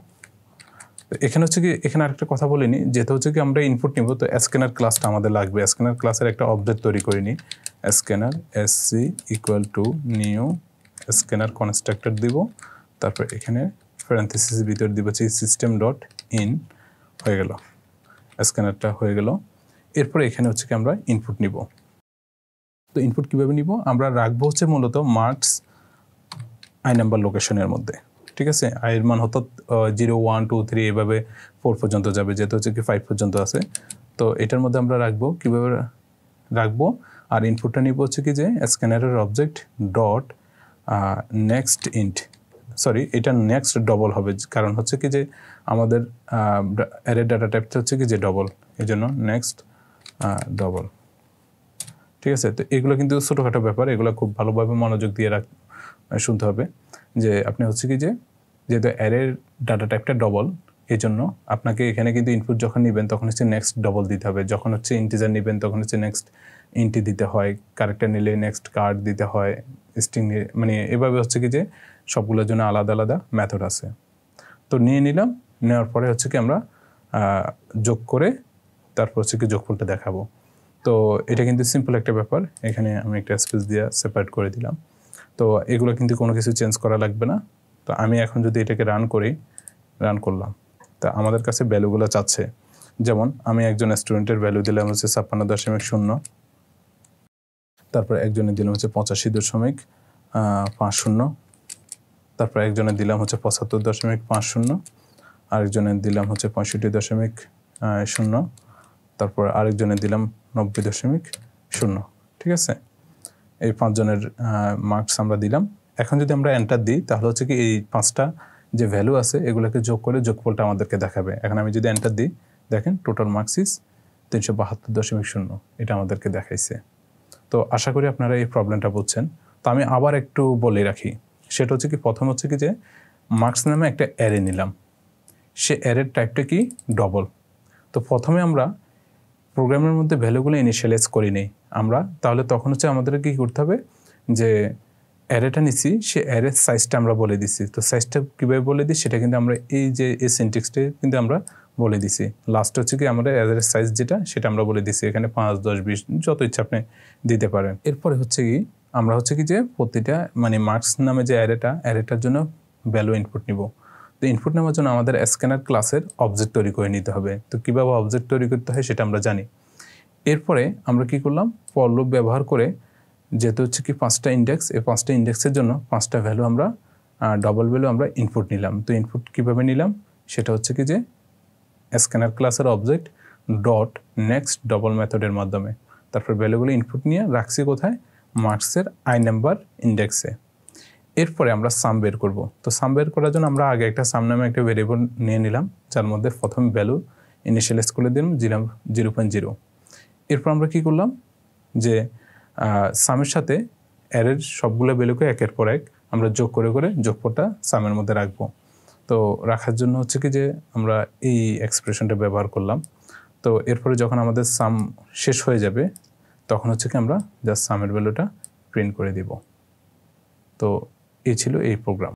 তো এখানে হচ্ছে কি এখানে আরেকটা কথা বলিনি, যেহেতু হচ্ছে কি আমরা ইনপুট নিব, তো স্ক্যানার ক্লাসটা আমাদের লাগবে। স্ক্যানার ক্লাসের একটা অবজেক্ট তৈরি করে নিই, scanner SC equal to new scanner constructor দিব, তারপর এখানে প্যারেনথেসিসের ভিতর দিব হচ্ছে সিস্টেম ডট ইন, হয়ে গেল, স্ক্যানারটা হয়ে গেল। এরপরে এখানে হচ্ছে কি আমরা ইনপুট নিব। তো ইনপুট কীভাবে নিব, আমরা রাখবো হচ্ছে মূলত মার্কস আই নাম্বার লোকেশনের মধ্যে, ঠিক আছে। আয়ের মান অর্থাৎ 0, 1, 2, 3 এভাবে 4 পর্যন্ত যাবে, যেহেতু হচ্ছে কি 5 পর্যন্ত আছে। তো এটার মধ্যে আমরা রাখবো, কীভাবে রাখবো, আর ইনপুটটা নিব হচ্ছে কি যে স্ক্যানারের object dot next int, sorry এটা নেক্সট ডবল হবে, কারণ হচ্ছে কি যে আমাদের অ্যারে ডাটা টাইপটা হচ্ছে কি যে ডবল, এই জন্য নেক্সট ডবল, ঠিক আছে। তো এগুলো কিন্তু ছোটোখাটো ব্যাপার, এগুলো খুব ভালোভাবে মনোযোগ দিয়ে শুনতে হবে। যে আপনি হচ্ছে কি যে যেহেতু অ্যারের ডাটা টাইপটা ডবল, এই জন্য আপনাকে এখানে কিন্তু ইনপুট যখন নেবেন তখন হচ্ছে নেক্সট ডবল দিতে হবে, যখন হচ্ছে ইন্টিজার নেবেন তখন হচ্ছে নেক্সট ইন্টি দিতে হয়, ক্যারেক্টার নিলে নেক্সট কার্ড দিতে হয়, স্ট্রিং মানে এভাবে হচ্ছে কি যে সবগুলোর জন্য আলাদা আলাদা মেথড আছে। তো নিয়ে নিলাম, নেওয়ার পরে হচ্ছে কি আমরা যোগ করে তারপর হচ্ছে কি যোগফলটা দেখাবো। তো এটা কিন্তু সিম্পল একটা ব্যাপার, এখানে আমি একটা স্পেস দিয়ে সেপারেট করে দিলাম। তো এগুলো কিন্তু কোনো কিছু চেঞ্জ করা লাগবে না। তো আমি এখন যদি এটাকে রান করলাম, তা আমাদের কাছে ভ্যালুগুলো চাচ্ছে, যেমন আমি একজন স্টুডেন্টের ভ্যালু দিলাম হচ্ছে 56.0, তারপর একজনের দিলাম হচ্ছে 85.50, তারপর একজনের দিলাম হচ্ছে 75.50, আরেকজনের দিলাম হচ্ছে 65.0, তারপর আরেকজনের দিলাম 90.0, ঠিক আছে। এই 5 জনের মার্কস আমরা দিলাম এখন যদি আমরা এন্টার দিই তাহলে হচ্ছে কি এই 5টা যে ভ্যালু আছে এগুলোকে যোগ করে যোগফলটা আমাদেরকে দেখাবে। এখন আমি যদি এন্টার দিই, দেখেন টোটাল মার্কস ইজ 372.0, এটা আমাদেরকে দেখাইছে। তো আশা করি আপনারা এই প্রবলেমটা বুঝছেন। তো আমি আবার একটু বলে রাখি, সেটা হচ্ছে কি প্রথম হচ্ছে কি যে মার্কস নামে একটা অ্যারে নিলাম, সে অ্যারের টাইপটা কি ডবল। তো প্রথমে আমরা প্রোগ্রামের মধ্যে ভ্যালুগুলো ইনিশিয়ালাইজ করি নেই আমরা, তাহলে তখন হচ্ছে আমাদের কি করতে হবে যে অ্যারেটা নিচ্ছি সে অ্যারের সাইজটা আমরা বলে দিচ্ছি। তো সাইজটা কীভাবে বলে দিই সেটা কিন্তু আমরা এই যে এই সিনট্যাক্সটা কিন্তু আমরা বলে দিছি। লাস্ট হচ্ছে কি আমাদের অ্যারের সাইজ যেটা সেটা আমরা বলে দিছি, এখানে 5, 10, 20 যত ইচ্ছা আপনি দিতে পারেন। এরপরে হচ্ছে কি আমরা হচ্ছে কি যে প্রতিটা মানে মার্কস নামে যে অ্যারেটার জন্য ভ্যালু ইনপুট নিব। তো ইনপুট নেওয়ার জন্য আমাদের স্ক্যানার ক্লাসের অবজেক্ট তৈরি করে নিতে হবে। তো কীভাবে অবজেক্ট তৈরি করতে হয় সেটা আমরা জানি। এরপরে আমরা কি করলাম, ফর লুপ ব্যবহার করে, যেহেতু হচ্ছে কি 5টা ইন্ডেক্স, এই 5টা ইন্ডেক্সের জন্য 5টা ভ্যালু আমরা ডবল ভ্যালু আমরা ইনপুট নিলাম। তো ইনপুট কীভাবে নিলাম সেটা হচ্ছে কি যে স্ক্যানার ক্লাসের অবজেক্ট ডট নেক্সট ডবল মেথডের মাধ্যমে, তারপর ভ্যালুগুলো ইনপুট নিয়ে রাখছি কোথায়, মার্কসের i নাম্বার ইন্ডেক্সে। এরপরে আমরা সাম বের করব। তো সাম বের করার জন্য আমরা আগে একটা সাম নামে একটা ভেরিয়েবল নিয়ে নিলাম, যার মধ্যে প্রথম ভ্যালু ইনিশিয়ালাইজ করে দিলাম 0.0। এরপর আমরা কি করলাম যে সামের সাথে অ্যারের সবগুলো ভ্যালুকে একের পর এক আমরা যোগ করে করে যোগফলটা সামের মধ্যে রাখবো। তো রাখার জন্য হচ্ছে কি যে আমরা এই এক্সপ্রেশনটা ব্যবহার করলাম। তো এরপরে যখন আমাদের সাম শেষ হয়ে যাবে তখন হচ্ছে কি আমরা জাস্ট সামের ভ্যালুটা প্রিন্ট করে দিব। তো এই ছিল এই প্রোগ্রাম।